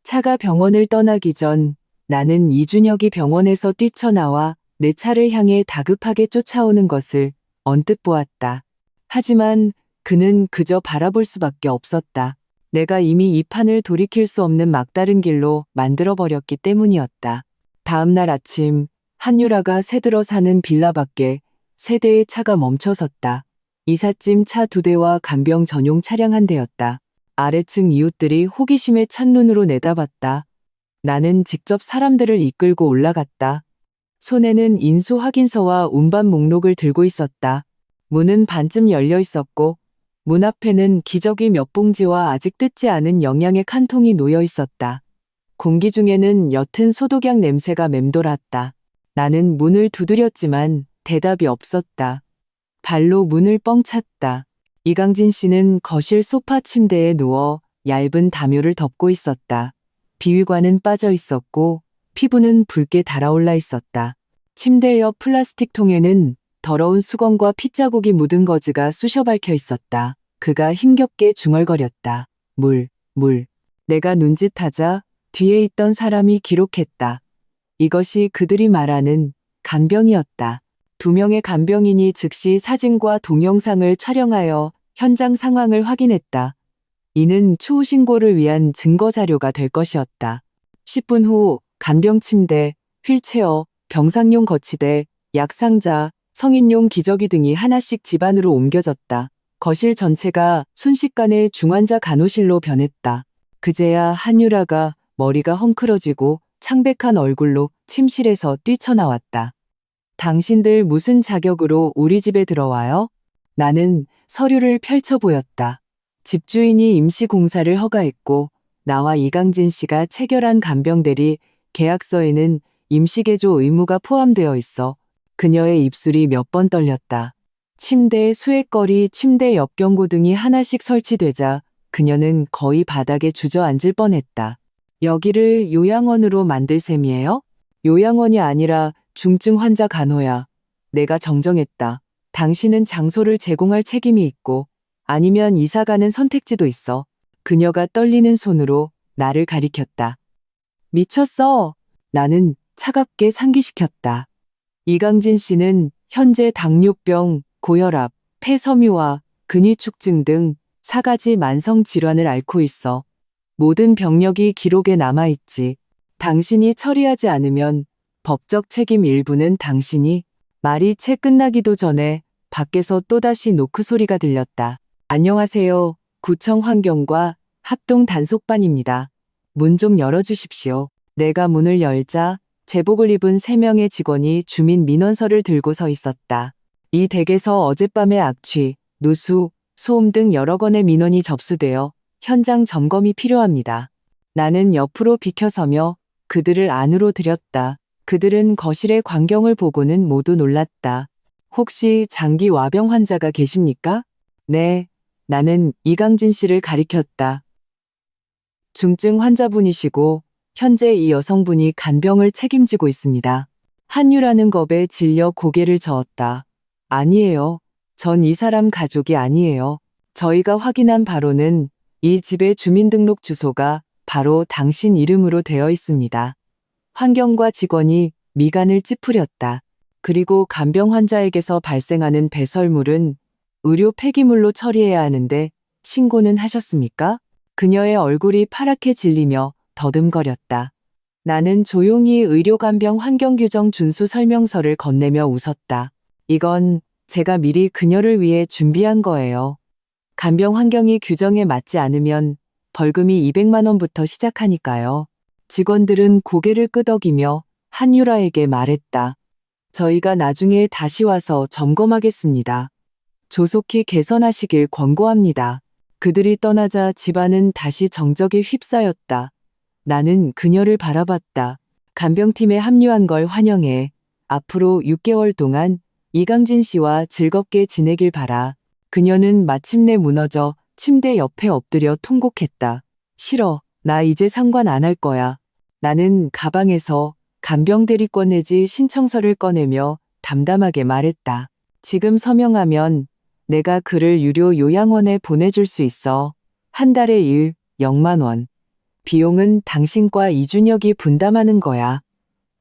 차가 병원을 떠나기 전 나는 이준혁이 병원에서 뛰쳐나와 내 차를 향해 다급하게 쫓아오는 것을 언뜻 보았다. 하지만 그는 그저 바라볼 수밖에 없었다. 내가 이미 이 판을 돌이킬 수 없는 막다른 길로 만들어버렸기 때문이었다. 다음 날 아침 한유라가 새들어 사는 빌라 밖에 세 대의 차가 멈춰섰다. 이삿짐 차 2대와 간병 전용 차량 1대였다. 아래층 이웃들이 호기심에 찬 눈으로 내다봤다. 나는 직접 사람들을 이끌고 올라갔다. 손에는 인수 확인서와 운반 목록을 들고 있었다. 문은 반쯤 열려 있었고 문 앞에는 기저귀 몇 봉지와 아직 뜯지 않은 영양의 칸통이 놓여 있었다. 공기 중에는 옅은 소독약 냄새가 맴돌았다. 나는 문을 두드렸지만 대답이 없었다. 발로 문을 뻥 찼다. 이강진 씨는 거실 소파 침대에 누워 얇은 담요를 덮고 있었다. 비위관은 빠져 있었고 피부는 붉게 달아올라 있었다. 침대 옆 플라스틱 통에는 더러운 수건과 핏자국이 묻은 거즈가 쑤셔 박혀 있었다. 그가 힘겹게 중얼거렸다. 물. 내가 눈짓하자 뒤에 있던 사람이 기록했다. 이것이 그들이 말하는 간병이었다. 2명의 간병인이 즉시 사진과 동영상을 촬영하여 현장 상황을 확인했다. 이는 추후 신고를 위한 증거 자료가 될 것이었다. 10분 후 간병 침대, 휠체어, 병상용 거치대, 약상자, 성인용 기저귀 등이 하나씩 집 안으로 옮겨졌다. 거실 전체가 순식간에 중환자 간호실로 변했다. 그제야 한유라가 머리가 헝클어지고 창백한 얼굴로 침실에서 뛰쳐나왔다. 당신들 무슨 자격으로 우리 집에 들어와요? 나는 서류를 펼쳐 보였다. 집주인이 임시공사를 허가했고 나와 이강진 씨가 체결한 간병대리 계약서에는 임시개조 의무가 포함되어 있어 그녀의 입술이 몇 번 떨렸다. 침대 수액거리, 침대 옆 경고등이 하나씩 설치되자 그녀는 거의 바닥에 주저앉을 뻔했다. 여기를 요양원으로 만들 셈이에요? 요양원이 아니라 중증 환자 간호야. 내가 정정했다. 당신은 장소를 제공할 책임이 있고 아니면 이사 가는 선택지도 있어. 그녀가 떨리는 손으로 나를 가리켰다. 미쳤어. 나는 차갑게 상기시켰다. 이강진 씨는 현재 당뇨병, 고혈압, 폐섬유화, 근위축증 등 4가지 만성 질환을 앓고 있어. 모든 병력이 기록에 남아있지. 당신이 처리하지 않으면 법적 책임 일부는 당신이. 말이 채 끝나기도 전에 밖에서 또다시 노크 소리가 들렸다. 안녕하세요. 구청 환경과 합동 단속반입니다. 문 좀 열어주십시오. 내가 문을 열자 제복을 입은 3명의 직원이 주민 민원서를 들고 서 있었다. 이 댁에서 어젯밤에 악취, 누수, 소음 등 여러 건의 민원이 접수되어 현장 점검이 필요합니다. 나는 옆으로 비켜서며 그들을 안으로 들였다. 그들은 거실의 광경을 보고는 모두 놀랐다. 혹시 장기 와병 환자가 계십니까? 네, 나는 이강진 씨를 가리켰다. 중증 환자분이시고 현재 이 여성분이 간병을 책임지고 있습니다. 한유라는 겁에 질려 고개를 저었다. 아니에요. 전 이 사람 가족이 아니에요. 저희가 확인한 바로는 이 집의 주민등록 주소가 바로 당신 이름으로 되어 있습니다. 환경과 직원이 미간을 찌푸렸다. 그리고 간병 환자에게서 발생하는 배설물은 의료 폐기물로 처리해야 하는데 신고는 하셨습니까? 그녀의 얼굴이 파랗게 질리며 더듬거렸다. 나는 조용히 의료간병 환경규정 준수 설명서를 건네며 웃었다. 이건 제가 미리 그녀를 위해 준비한 거예요. 간병 환경이 규정에 맞지 않으면 벌금이 200만 원부터 시작하니까요. 직원들은 고개를 끄덕이며 한유라에게 말했다. 저희가 나중에 다시 와서 점검하겠습니다. 조속히 개선하시길 권고합니다. 그들이 떠나자 집안은 다시 정적에 휩싸였다. 나는 그녀를 바라봤다. 간병팀에 합류한 걸 환영해. 앞으로 6개월 동안 이강진 씨와 즐겁게 지내길 바라. 그녀는 마침내 무너져 침대 옆에 엎드려 통곡했다. 싫어. 나 이제 상관 안 할 거야. 나는 가방에서 간병 대리권 내지 신청서를 꺼내며 담담하게 말했다. 지금 서명하면 내가 그를 유료 요양원에 보내줄 수 있어. 한 달에 0만 원. 비용은 당신과 이준혁이 분담하는 거야.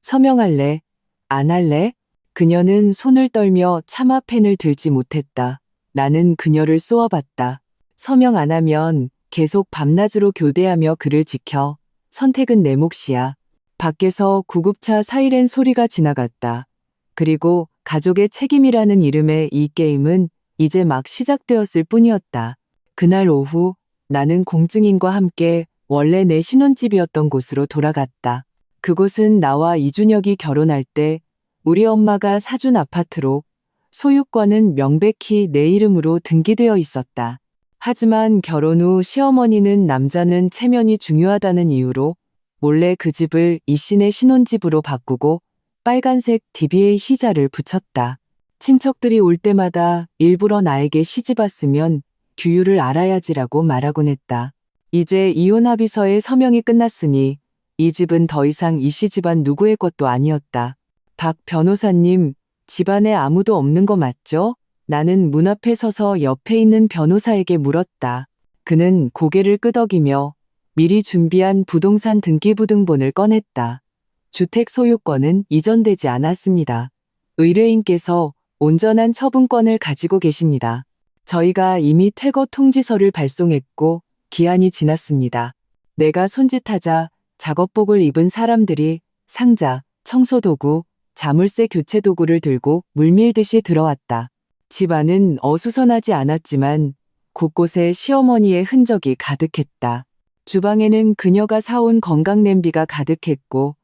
서명할래? 안 할래? 그녀는 손을 떨며 차마 펜을 들지 못했다. 나는 그녀를 쏘아봤다. 서명 안 하면 계속 밤낮으로 교대하며 그를 지켜. 선택은 내 몫이야. 밖에서 구급차 사이렌 소리가 지나갔다. 그리고 가족의 책임이라는 이름의 이 게임은 이제 막 시작되었을 뿐이었다. 그날 오후 나는 공증인과 함께 원래 내 신혼집이었던 곳으로 돌아갔다. 그곳은 나와 이준혁이 결혼할 때 우리 엄마가 사준 아파트로 소유권은 명백히 내 이름으로 등기되어 있었다. 하지만 결혼 후 시어머니는 남자는 체면이 중요하다는 이유로 몰래 그 집을 이 씨네 신혼집으로 바꾸고 빨간색 DBA 희자를 붙였다. 친척들이 올 때마다 일부러 나에게 시집 왔으면 규율을 알아야지라고 말하곤 했다. 이제 이혼 합의서에 서명이 끝났으니 이 집은 더 이상 이 씨 집안 누구의 것도 아니었다. 박 변호사님, 집안에 아무도 없는 거 맞죠? 나는 문 앞에 서서 옆에 있는 변호사에게 물었다. 그는 고개를 끄덕이며 미리 준비한 부동산 등기부등본을 꺼냈다. 주택 소유권은 이전되지 않았습니다. 의뢰인께서 온전한 처분권을 가지고 계십니다. 저희가 이미 퇴거 통지서를 발송했고 기한이 지났습니다. 내가 손짓하자 작업복을 입은 사람들이 상자, 청소도구, 자물쇠 교체 도구를 들고 물밀듯이 들어왔다. 집 안은 어수선하지 않았지만 곳곳에 시어머니의 흔적이 가득했다. 주방에는 그녀가 사온 건강냄비가 가득했고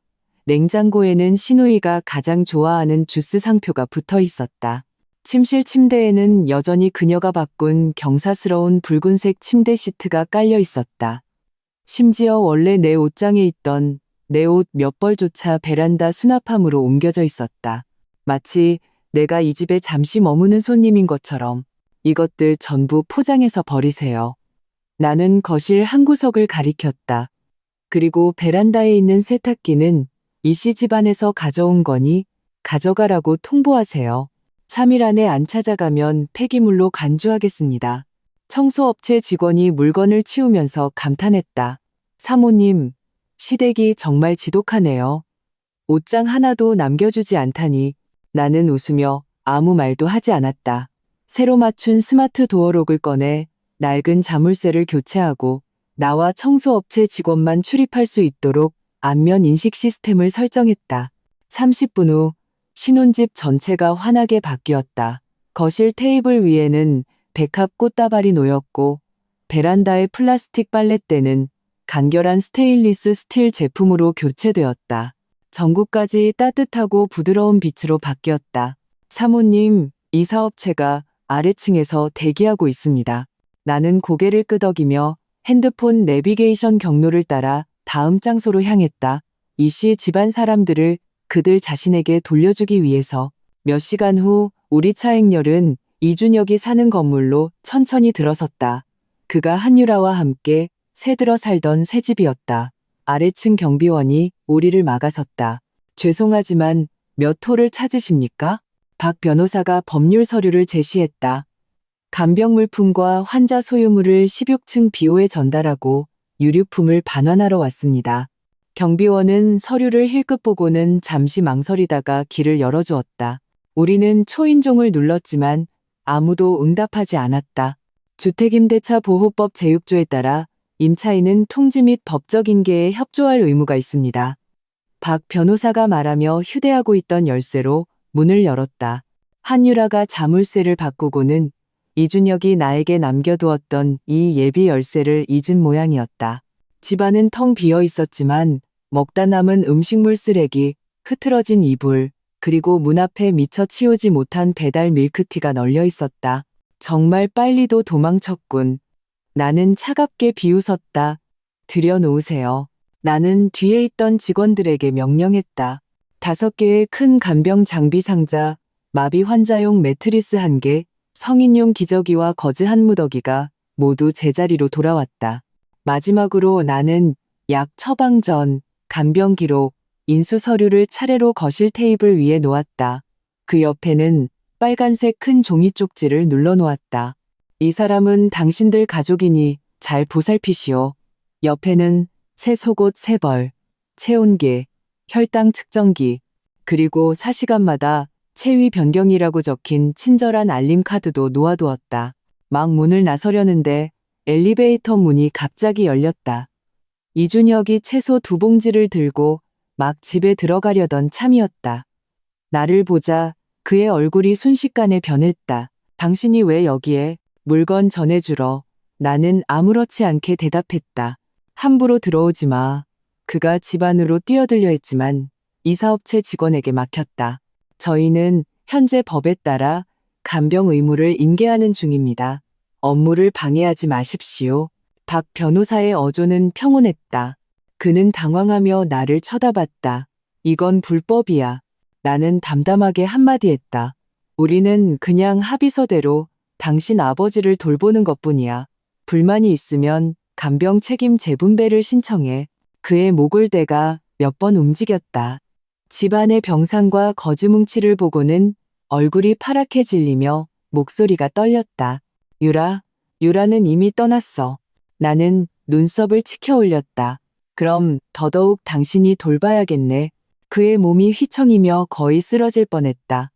냉장고에는 시누이가 가장 좋아하는 주스 상표가 붙어 있었다. 침실 침대에는 여전히 그녀가 바꾼 경사스러운 붉은색 침대 시트가 깔려 있었다. 심지어 원래 내 옷장에 있던 내 옷 몇 벌조차 베란다 수납함으로 옮겨져 있었다. 마치 내가 이 집에 잠시 머무는 손님인 것처럼 이것들 전부 포장해서 버리세요. 나는 거실 한 구석을 가리켰다. 그리고 베란다에 있는 세탁기는 이 씨 집안에서 가져온 거니 가져가라고 통보하세요. 3일 안에 안 찾아가면 폐기물로 간주하겠습니다. 청소업체 직원이 물건을 치우면서 감탄했다. 사모님, 시댁이 정말 지독하네요. 옷장 하나도 남겨주지 않다니. 나는 웃으며 아무 말도 하지 않았다. 새로 맞춘 스마트 도어록을 꺼내 낡은 자물쇠를 교체하고 나와 청소업체 직원만 출입할 수 있도록 안면 인식 시스템을 설정했다. 30분 후 신혼집 전체가 환하게 바뀌었다. 거실 테이블 위에는 백합 꽃다발이 놓였고 베란다의 플라스틱 빨랫대는 간결한 스테인리스 스틸 제품으로 교체되었다. 전구까지 따뜻하고 부드러운 빛으로 바뀌었다. 사모님, 이사업체가 아래층에서 대기하고 있습니다. 나는 고개를 끄덕이며 핸드폰 내비게이션 경로를 따라 다음 장소로 향했다. 이 씨 집안 사람들을 그들 자신에게 돌려주기 위해서. 몇 시간 후 우리 차액렬은 이준혁이 사는 건물로 천천히 들어섰다. 그가 한유라와 함께 새들어 살던 새 집이었다. 아래층 경비원이 우리를 막아섰다. 죄송하지만 몇 호를 찾으십니까? 박 변호사가 법률 서류를 제시했다. 간병 물품과 환자 소유물을 16층 비호에 전달하고 유류품을 반환하러 왔습니다. 경비원은 서류를 힐끗 보고는 잠시 망설이다가 길을 열어주었다. 우리는 초인종을 눌렀지만 아무도 응답하지 않았다. 주택임대차 보호법 제6조에 따라 임차인은 통지 및 법적 인계에 협조할 의무가 있습니다. 박 변호사가 말하며 휴대하고 있던 열쇠로 문을 열었다. 한유라가 자물쇠를 바꾸고는 이준혁이 나에게 남겨두었던 이 예비 열쇠를 잊은 모양이었다. 집안은 텅 비어 있었지만 먹다 남은 음식물 쓰레기, 흐트러진 이불, 그리고 문 앞에 미처 치우지 못한 배달 밀크티가 널려 있었다. 정말 빨리도 도망쳤군. 나는 차갑게 비웃었다. 들여놓으세요. 나는 뒤에 있던 직원들에게 명령했다. 5개의 큰 간병 장비 상자, 마비 환자용 매트리스 1개, 성인용 기저귀와 거즈 한 무더기가 모두 제자리로 돌아왔다. 마지막으로 나는 약 처방 전, 간병 기록, 인수 서류를 차례로 거실 테이블 위에 놓았다. 그 옆에는 빨간색 큰 종이 쪽지를 눌러 놓았다. 이 사람은 당신들 가족이니 잘 보살피시오. 옆에는 새 속옷 3벌, 체온계, 혈당 측정기, 그리고 4시간마다 체위 변경이라고 적힌 친절한 알림 카드도 놓아두었다. 막 문을 나서려는데 엘리베이터 문이 갑자기 열렸다. 이준혁이 채소 2봉지를 들고 막 집에 들어가려던 참이었다. 나를 보자 그의 얼굴이 순식간에 변했다. 당신이 왜 여기에? 물건 전해주러. 나는 아무렇지 않게 대답했다. 함부로 들어오지 마. 그가 집 안으로 뛰어들려 했지만 이사업체 직원에게 막혔다. 저희는 현재 법에 따라 간병 의무를 인계하는 중입니다. 업무를 방해하지 마십시오. 박 변호사의 어조는 평온했다. 그는 당황하며 나를 쳐다봤다. 이건 불법이야. 나는 담담하게 한마디 했다. 우리는 그냥 합의서대로 당신 아버지를 돌보는 것뿐이야. 불만이 있으면 간병 책임 재분배를 신청해. 그의 목을 대가 몇 번 움직였다. 집안의 병상과 거즈뭉치를 보고는 얼굴이 파랗게 질리며 목소리가 떨렸다. 유라는 이미 떠났어. 나는 눈썹을 치켜 올렸다. 그럼 더더욱 당신이 돌봐야겠네. 그의 몸이 휘청이며 거의 쓰러질 뻔했다.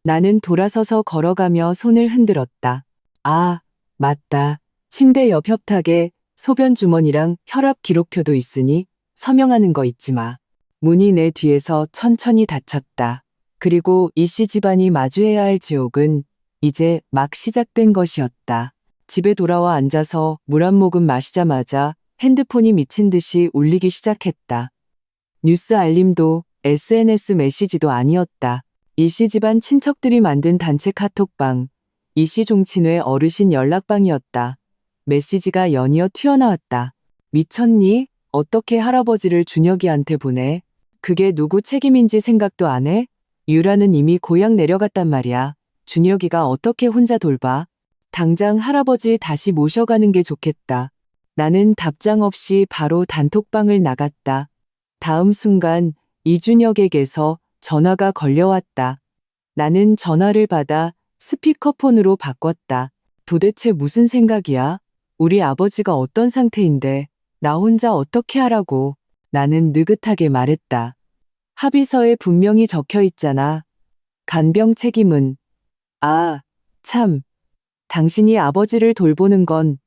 나는 돌아서서 걸어가며 손을 흔들었다. 아, 맞다. 침대 옆 협탁에 소변 주머니랑 혈압 기록표도 있으니 서명하는 거 잊지 마. 문이 내 뒤에서 천천히 닫혔다. 그리고 이씨 집안이 마주해야 할 지옥은 이제 막 시작된 것이었다. 집에 돌아와 앉아서 물 한 모금 마시자마자 핸드폰이 미친 듯이 울리기 시작했다. 뉴스 알림도 SNS 메시지도 아니었다. 이씨 집안 친척들이 만든 단체 카톡방, 이씨 종친회 어르신 연락방이었다. 메시지가 연이어 튀어나왔다. 미쳤니? 어떻게 할아버지를 준혁이한테 보내? 그게 누구 책임인지 생각도 안 해? 유라는 이미 고향 내려갔단 말이야. 준혁이가 어떻게 혼자 돌봐? 당장 할아버지 다시 모셔가는 게 좋겠다. 나는 답장 없이 바로 단톡방을 나갔다. 다음 순간 이준혁에게서 전화가 걸려왔다. 나는 전화를 받아 스피커폰으로 바꿨다. 도대체 무슨 생각이야? 우리 아버지가 어떤 상태인데 나 혼자 어떻게 하라고. 나는 느긋하게 말했다. 합의서에 분명히 적혀 있잖아. 간병 책임은. 아, 참. 당신이 아버지를 돌보는 건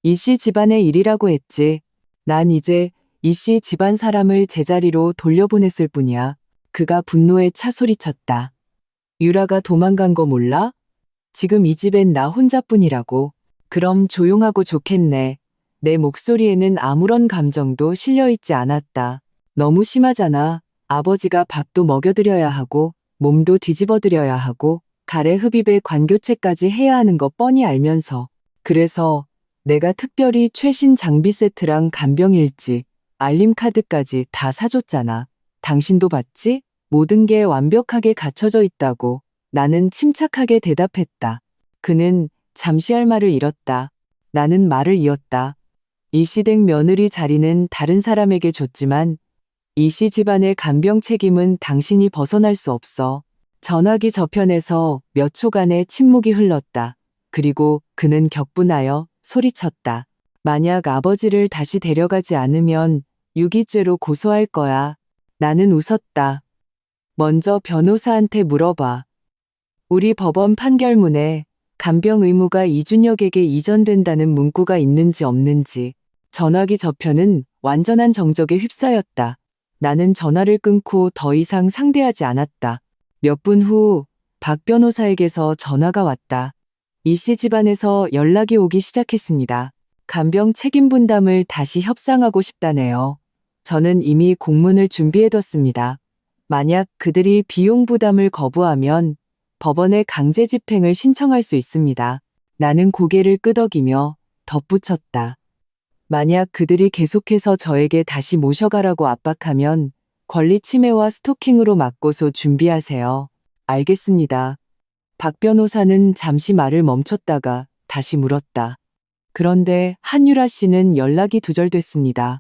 이씨 집안의 일이라고 했지. 난 이제 이씨 집안 사람을 제자리로 돌려보냈을 뿐이야. 그가 분노에 차 소리쳤다. 유라가 도망간 거 몰라? 지금 이 집엔 나 혼자뿐이라고. 그럼 조용하고 좋겠네. 내 목소리에는 아무런 감정도 실려있지 않았다. 너무 심하잖아. 아버지가 밥도 먹여드려야 하고 몸도 뒤집어드려야 하고 가래 흡입에 관교체까지 해야 하는 거 뻔히 알면서. 그래서 내가 특별히 최신 장비 세트랑 간병일지, 알림카드까지 다 사줬잖아. 당신도 봤지? 모든 게 완벽하게 갖춰져 있다고. 나는 침착하게 대답했다. 그는 잠시 할 말을 잃었다. 나는 말을 이었다. 이씨댁 며느리 자리는 다른 사람에게 줬지만 이씨 집안의 간병 책임은 당신이 벗어날 수 없어. 전화기 저편에서 몇 초간의 침묵이 흘렀다. 그리고 그는 격분하여 소리쳤다. 만약 아버지를 다시 데려가지 않으면 유기죄로 고소할 거야. 나는 웃었다. 먼저 변호사한테 물어봐. 우리 법원 판결문에 간병 의무가 이준혁에게 이전된다는 문구가 있는지 없는지. 전화기 저편은 완전한 정적에 휩싸였다. 나는 전화를 끊고 더 이상 상대하지 않았다. 몇 분 후 박 변호사에게서 전화가 왔다. 이씨 집안에서 연락이 오기 시작했습니다. 간병 책임 분담을 다시 협상하고 싶다네요. 저는 이미 공문을 준비해뒀습니다. 만약 그들이 비용 부담을 거부하면 법원에 강제 집행을 신청할 수 있습니다. 나는 고개를 끄덕이며 덧붙였다. 만약 그들이 계속해서 저에게 다시 모셔가라고 압박하면 권리 침해와 스토킹으로 맞고서 준비하세요. 알겠습니다. 박 변호사는 잠시 말을 멈췄다가 다시 물었다. 그런데 한유라 씨는 연락이 두절됐습니다.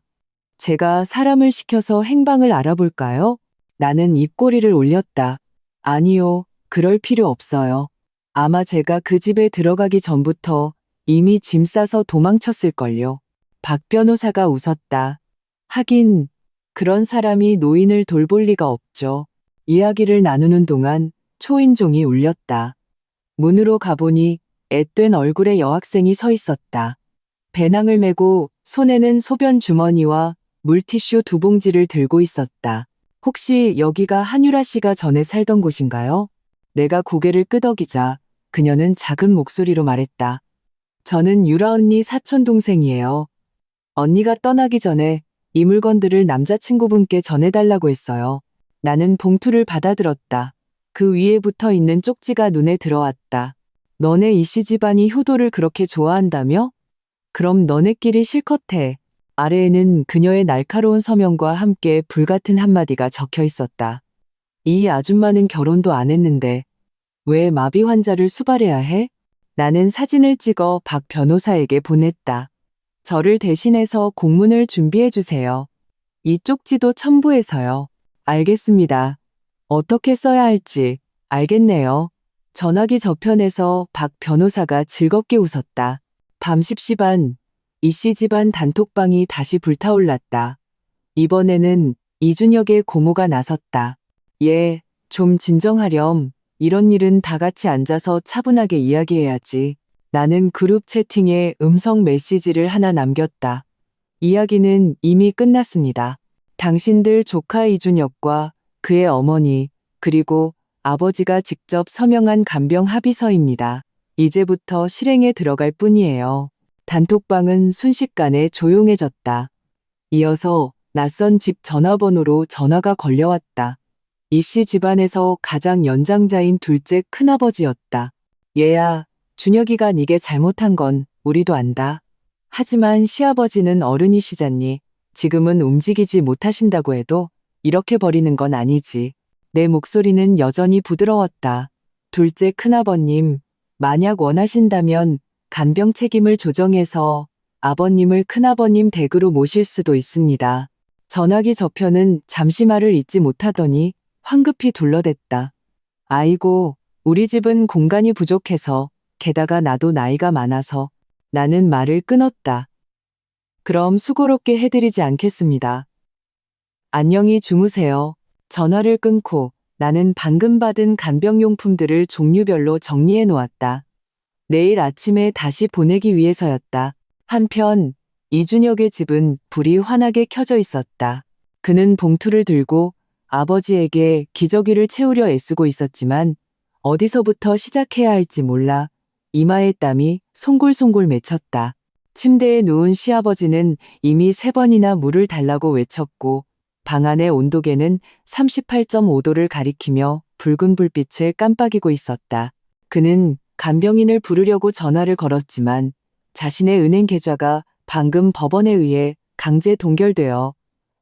제가 사람을 시켜서 행방을 알아볼까요? 나는 입꼬리를 올렸다. 아니요, 그럴 필요 없어요. 아마 제가 그 집에 들어가기 전부터 이미 짐 싸서 도망쳤을걸요. 박 변호사가 웃었다. 하긴, 그런 사람이 노인을 돌볼 리가 없죠. 이야기를 나누는 동안 초인종이 울렸다. 문으로 가보니 앳된 얼굴의 여학생이 서 있었다. 배낭을 메고 손에는 소변 주머니와 물티슈 2봉지를 들고 있었다. 혹시 여기가 한유라 씨가 전에 살던 곳인가요? 내가 고개를 끄덕이자 그녀는 작은 목소리로 말했다. 저는 유라 언니 사촌 동생이에요. 언니가 떠나기 전에 이 물건들을 남자친구분께 전해달라고 했어요. 나는 봉투를 받아들었다. 그 위에 붙어 있는 쪽지가 눈에 들어왔다. 너네 이씨 집안이 효도를 그렇게 좋아한다며? 그럼 너네끼리 실컷 해. 아래에는 그녀의 날카로운 서명과 함께 불같은 한마디가 적혀 있었다. 이 아줌마는 결혼도 안 했는데 왜 마비 환자를 수발해야 해? 나는 사진을 찍어 박 변호사에게 보냈다. 저를 대신해서 공문을 준비해 주세요. 이 쪽지도 첨부해서요. 알겠습니다. 어떻게 써야 할지 알겠네요. 전화기 저편에서 박 변호사가 즐겁게 웃었다. 밤 10시 반, 이씨 집안 단톡방이 다시 불타올랐다. 이번에는 이준혁의 고모가 나섰다. 예, 좀 진정하렴. 이런 일은 다 같이 앉아서 차분하게 이야기해야지. 나는 그룹 채팅에 음성 메시지를 하나 남겼다. 이야기는 이미 끝났습니다. 당신들 조카 이준혁과 그의 어머니, 그리고 아버지가 직접 서명한 간병 합의서입니다. 이제부터 실행에 들어갈 뿐이에요. 단톡방은 순식간에 조용해졌다. 이어서 낯선 집 전화번호로 전화가 걸려왔다. 이씨 집안에서 가장 연장자인 둘째 큰아버지였다. 얘야, 준혁이가 네게 잘못한 건 우리도 안다. 하지만 시아버지는 어른이시잖니. 지금은 움직이지 못하신다고 해도 이렇게 버리는 건 아니지. 내 목소리는 여전히 부드러웠다. 둘째 큰아버님, 만약 원하신다면 간병 책임을 조정해서 아버님을 큰아버님 댁으로 모실 수도 있습니다. 전화기 저편은 잠시 말을 잇지 못하더니 황급히 둘러댔다. 아이고, 우리 집은 공간이 부족해서 게다가 나도 나이가 많아서 나는 말을 끊었다. 그럼 수고롭게 해드리지 않겠습니다. 안녕히 주무세요. 전화를 끊고 나는 방금 받은 간병용품들을 종류별로 정리해 놓았다. 내일 아침에 다시 보내기 위해서였다. 한편 이준혁의 집은 불이 환하게 켜져 있었다. 그는 봉투를 들고 아버지에게 기저귀를 채우려 애쓰고 있었지만 어디서부터 시작해야 할지 몰라 이마에 땀이 송골송골 맺혔다. 침대에 누운 시아버지는 이미 3번이나 물을 달라고 외쳤고 방 안의 온도계는 38.5도를 가리키며 붉은 불빛을 깜빡이고 있었다. 그는 간병인을 부르려고 전화를 걸었지만 자신의 은행 계좌가 방금 법원에 의해 강제 동결되어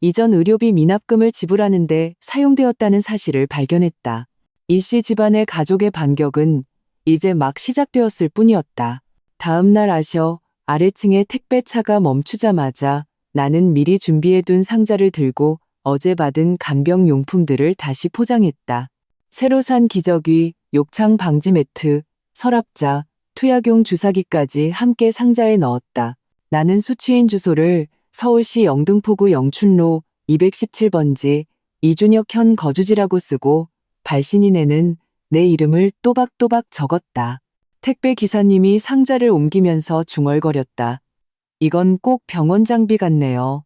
이전 의료비 미납금을 지불하는데 사용되었다는 사실을 발견했다. 이씨 집안의 가족의 반격은 이제 막 시작되었을 뿐이었다. 다음 날 아셔 아래층의 택배차가 멈추자마자 나는 미리 준비해둔 상자를 들고 어제 받은 간병용품들을 다시 포장했다. 새로 산 기저귀, 욕창 방지 매트, 서랍자, 투약용 주사기까지 함께 상자에 넣었다. 나는 수취인 주소를 서울시 영등포구 영춘로 217번지 이준혁 현 거주지라고 쓰고 발신인에는 내 이름을 또박또박 적었다. 택배 기사님이 상자를 옮기면서 중얼거렸다. 이건 꼭 병원 장비 같네요.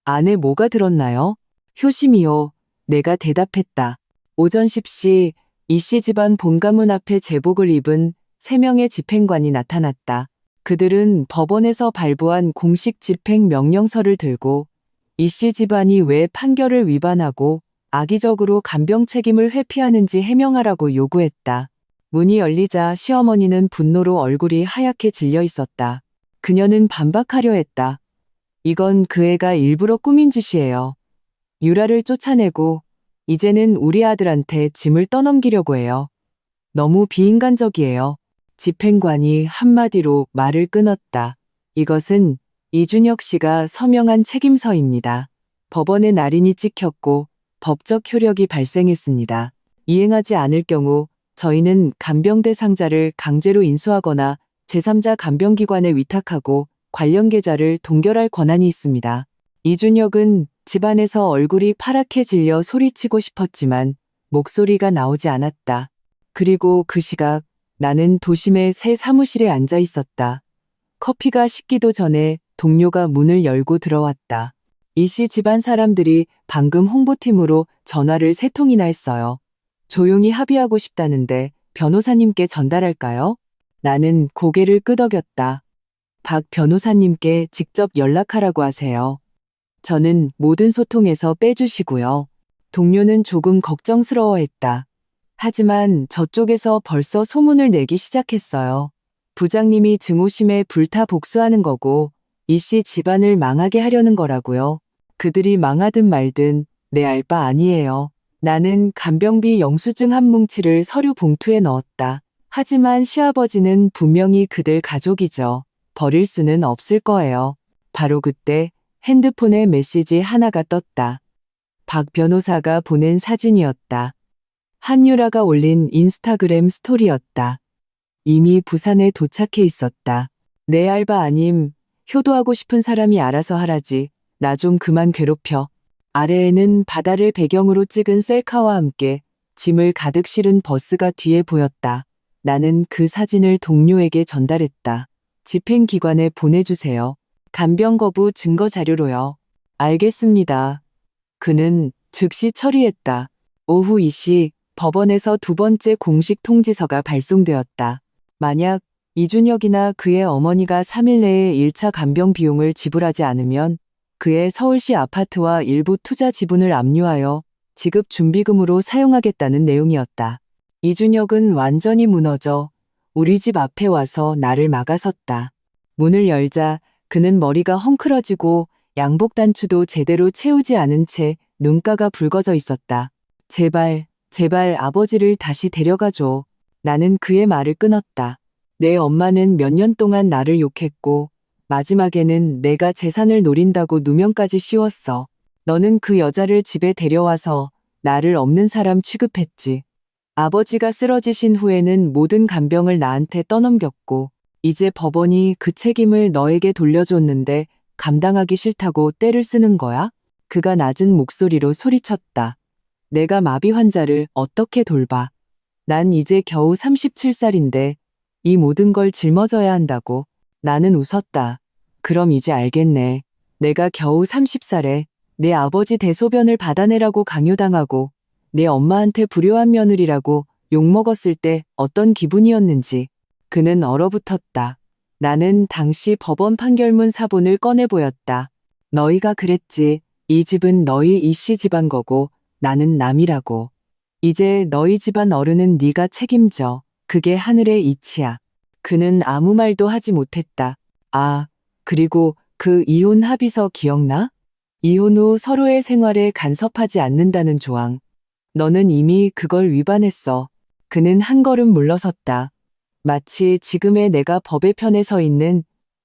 안에 뭐가 들었나요? 효심이요. 내가 대답했다. 오전 10시 이씨 집안 본가문 앞에 제복을 입은 3명의 집행관이 나타났다. 그들은 법원에서 발부한 공식 집행 명령서를 들고 이씨 집안이 왜 판결을 위반하고 악의적으로 간병 책임을 회피하는지 해명하라고 요구했다. 문이 열리자 시어머니는 분노로 얼굴이 하얗게 질려 있었다. 그녀는 반박하려 했다. 이건 그 애가 일부러 꾸민 짓이에요. 유라를 쫓아내고 이제는 우리 아들한테 짐을 떠넘기려고 해요. 너무 비인간적이에요. 집행관이 한마디로 말을 끊었다. 이것은 이준혁 씨가 서명한 책임서입니다. 법원의 날인이 찍혔고 법적 효력이 발생했습니다. 이행하지 않을 경우 저희는 간병 대상자를 강제로 인수하거나 제3자 간병기관에 위탁하고 관련 계좌를 동결할 권한이 있습니다. 이준혁은 집안에서 얼굴이 파랗게 질려 소리치고 싶었지만 목소리가 나오지 않았다. 그리고 그 시각 나는 도심의 새 사무실에 앉아 있었다. 커피가 식기도 전에 동료가 문을 열고 들어왔다. 이씨 집안 사람들이 방금 홍보팀으로 전화를 3통이나 했어요. 조용히 합의하고 싶다는데 변호사님께 전달할까요? 나는 고개를 끄덕였다. 박 변호사님께 직접 연락하라고 하세요. 저는 모든 소통에서 빼주시고요. 동료는 조금 걱정스러워했다. 하지만 저쪽에서 벌써 소문을 내기 시작했어요. 부장님이 증오심에 불타 복수하는 거고 이씨 집안을 망하게 하려는 거라고요. 그들이 망하든 말든 내 알 바 아니에요. 나는 간병비 영수증 한 뭉치를 서류 봉투에 넣었다. 하지만 시아버지는 분명히 그들 가족이죠. 버릴 수는 없을 거예요. 바로 그때 핸드폰에 메시지 하나가 떴다. 박 변호사가 보낸 사진이었다. 한유라가 올린 인스타그램 스토리였다. 이미 부산에 도착해 있었다. 내 알바 아님, 효도하고 싶은 사람이 알아서 하라지. 나 좀 그만 괴롭혀. 아래에는 바다를 배경으로 찍은 셀카와 함께 짐을 가득 실은 버스가 뒤에 보였다. 나는 그 사진을 동료에게 전달했다. 집행기관에 보내주세요. 간병 거부 증거 자료로요. 알겠습니다. 그는 즉시 처리했다. 오후 2시 법원에서 2번째 공식 통지서가 발송되었다. 만약 이준혁이나 그의 어머니가 3일 내에 1차 간병 비용을 지불하지 않으면 그의 서울시 아파트와 일부 투자 지분을 압류하여 지급 준비금으로 사용하겠다는 내용이었다. 이준혁은 완전히 무너져 우리 집 앞에 와서 나를 막아섰다. 문을 열자 그는 머리가 헝클어지고 양복 단추도 제대로 채우지 않은 채 눈가가 붉어져 있었다. 제발, 제발 아버지를 다시 데려가줘. 나는 그의 말을 끊었다. 내 엄마는 몇 년 동안 나를 욕했고 마지막에는 내가 재산을 노린다고 누명까지 씌웠어. 너는 그 여자를 집에 데려와서 나를 없는 사람 취급했지. 아버지가 쓰러지신 후에는 모든 간병을 나한테 떠넘겼고 이제 법원이 그 책임을 너에게 돌려줬는데 감당하기 싫다고 떼를 쓰는 거야? 그가 낮은 목소리로 소리쳤다. 내가 마비 환자를 어떻게 돌봐? 난 이제 겨우 37살인데 이 모든 걸 짊어져야 한다고. 나는 웃었다. 그럼 이제 알겠네. 내가 겨우 30살에 내 아버지 대소변을 받아내라고 강요당하고 내 엄마한테 불효한 며느리라고 욕먹었을 때 어떤 기분이었는지. 그는 얼어붙었다. 나는 당시 법원 판결문 사본을 꺼내 보였다. 너희가 그랬지. 이 집은 너희 이씨 집안 거고 나는 남이라고. 이제 너희 집안 어른은 네가 책임져. 그게 하늘의 이치야. 그는 아무 말도 하지 못했다. 아, 그리고 그 이혼 합의서 기억나? 이혼 후 서로의 생활에 간섭하지 않는다는 조항. 너는 이미 그걸 위반했어. 그는 한 걸음 물러섰다. 마치 지금의 내가 법의 편에 서 있는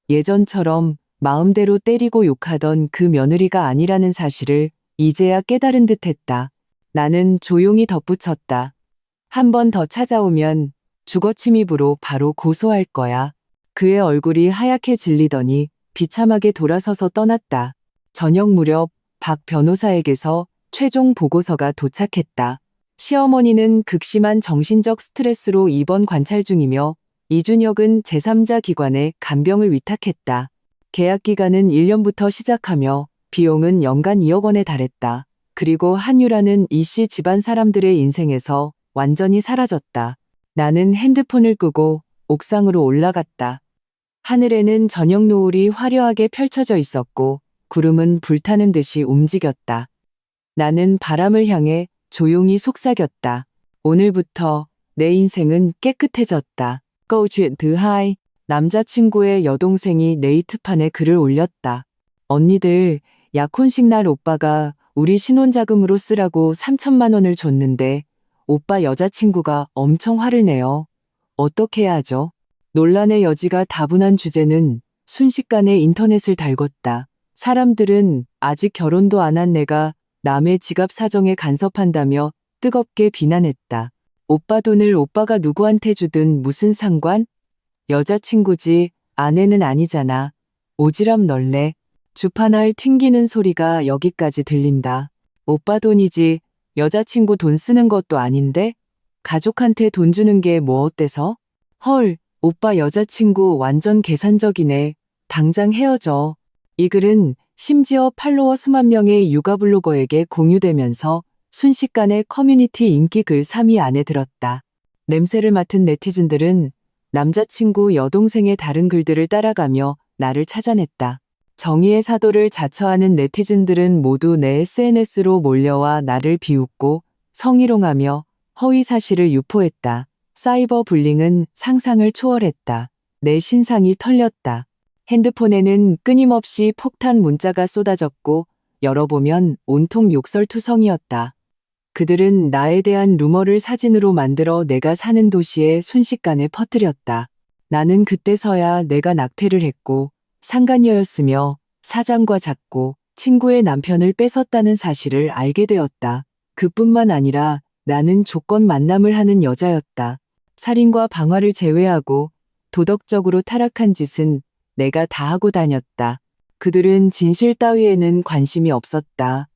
예전처럼 마음대로 때리고 욕하던 그 며느리가 아니라는 사실을 이제야 깨달은 듯했다. 나는 조용히 덧붙였다. 한 번 더 찾아오면 주거침입으로 바로 고소할 거야. 그의 얼굴이 하얗게 질리더니 비참하게 돌아서서 떠났다. 저녁 무렵 박 변호사에게서 최종 보고서가 도착했다. 시어머니는 극심한 정신적 스트레스로 입원 관찰 중이며 이준혁은 제3자 기관에 간병을 위탁했다. 계약 기간은 1년부터 시작하며 비용은 연간 2억 원에 달했다. 그리고 한유라는 이씨 집안 사람들의 인생에서 완전히 사라졌다. 나는 핸드폰을 끄고 옥상으로 올라갔다. 하늘에는 저녁 노을이 화려하게 펼쳐져 있었고 구름은 불타는 듯이 움직였다. 나는 바람을 향해 조용히 속삭였다. 오늘부터 내 인생은 깨끗해졌다. câu chuyện thứ hai, 남자친구의 여동생이 네이트판에 글을 올렸다. 언니들, 약혼식 날 오빠가 우리 신혼자금으로 쓰라고 3천만 원을 줬는데 오빠 여자친구가 엄청 화를 내요. 어떻게 해야 하죠? 논란의 여지가 다분한 주제는 순식간에 인터넷을 달궜다. 사람들은 아직 결혼도 안 한 내가 남의 지갑 사정에 간섭한다며 뜨겁게 비난했다. 오빠 돈을 오빠가 누구한테 주든 무슨 상관? 여자친구지, 아내는 아니잖아. 오지랖 넓네. 주파날 튕기는 소리가 여기까지 들린다. 오빠 돈이지, 여자친구 돈 쓰는 것도 아닌데? 가족한테 돈 주는 게 뭐 어때서? 헐, 오빠 여자친구 완전 계산적이네. 당장 헤어져. 이 글은 심지어 팔로워 수만 명의 육아 블로거에게 공유되면서 순식간에 커뮤니티 인기 글 3위 안에 들었다. 냄새를 맡은 네티즌들은 남자친구 여동생의 다른 글들을 따라가며 나를 찾아냈다. 정의의 사도를 자처하는 네티즌들은 모두 내 SNS로 몰려와 나를 비웃고 성희롱하며 허위 사실을 유포했다. 사이버 불링은 상상을 초월했다. 내 신상이 털렸다. 핸드폰에는 끊임없이 폭탄 문자가 쏟아졌고 열어보면 온통 욕설투성이었다. 그들은 나에 대한 루머를 사진으로 만들어 내가 사는 도시에 순식간에 퍼뜨렸다. 나는 그때서야 내가 낙태를 했고 상간녀였으며 사장과 잤고 친구의 남편을 뺏었다는 사실을 알게 되었다. 그뿐만 아니라 나는 조건 만남을 하는 여자였다. 살인과 방화를 제외하고 도덕적으로 타락한 짓은 내가 다 하고 다녔다. 그들은 진실 따위에는 관심이 없었다.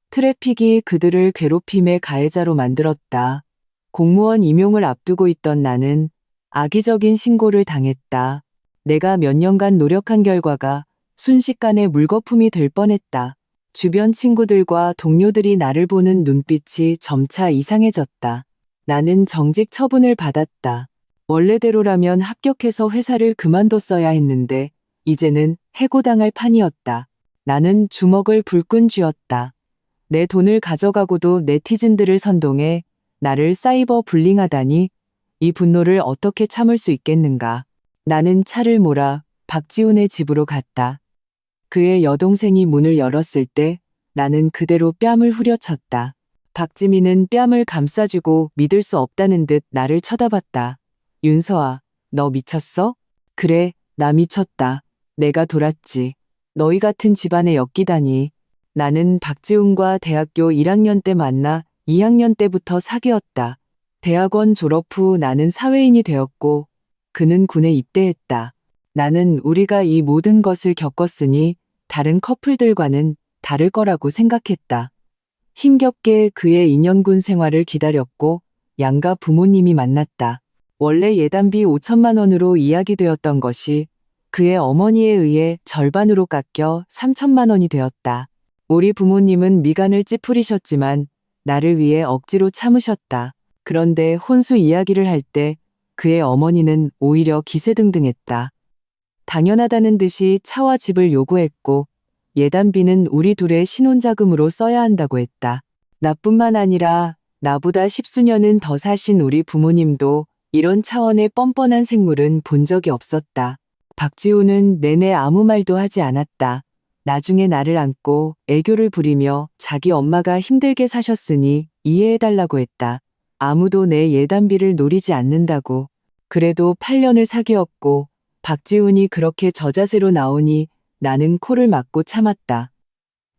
트래픽이 그들을 괴롭힘의 가해자로 만들었다. 공무원 임용을 앞두고 있던 나는 악의적인 신고를 당했다. 내가 몇 년간 노력한 결과가 순식간에 물거품이 될 뻔했다. 주변 친구들과 동료들이 나를 보는 눈빛이 점차 이상해졌다. 나는 정직 처분을 받았다. 원래대로라면 합격해서 회사를 그만뒀어야 했는데 이제는 해고당할 판이었다. 나는 주먹을 불끈 쥐었다. 내 돈을 가져가고도 네티즌들을 선동해 나를 사이버 불링하다니 이 분노를 어떻게 참을 수 있겠는가. 나는 차를 몰아 박지훈의 집으로 갔다. 그의 여동생이 문을 열었을 때 나는 그대로 뺨을 후려쳤다. 박지민은 뺨을 감싸주고 믿을 수 없다는 듯 나를 쳐다봤다. 윤서아, 너 미쳤어? 그래, 나 미쳤다. 내가 돌았지. 너희 같은 집안에 엮이다니. 나는 박지훈과 대학교 1학년 때 만나 2학년 때부터 사귀었다. 대학원 졸업 후 나는 사회인이 되었고 그는 군에 입대했다. 나는 우리가 이 모든 것을 겪었으니 다른 커플들과는 다를 거라고 생각했다. 힘겹게 그의 2년군 생활을 기다렸고 양가 부모님이 만났다. 원래 예단비 5천만 원으로 이야기되었던 것이 그의 어머니에 의해 절반으로 깎여 3천만 원이 되었다. 우리 부모님은 미간을 찌푸리셨지만 나를 위해 억지로 참으셨다. 그런데 혼수 이야기를 할 때 그의 어머니는 오히려 기세등등했다. 당연하다는 듯이 차와 집을 요구했고 예단비는 우리 둘의 신혼자금으로 써야 한다고 했다. 나뿐만 아니라 나보다 십수년은 더 사신 우리 부모님도 이런 차원의 뻔뻔한 생물은 본 적이 없었다. 박지훈은 내내 아무 말도 하지 않았다. 나중에 나를 안고 애교를 부리며 자기 엄마가 힘들게 사셨으니 이해해달라고 했다. 아무도 내 예단비를 노리지 않는다고. 그래도 8년을 사귀었고 박지훈이 그렇게 저자세로 나오니 나는 코를 막고 참았다.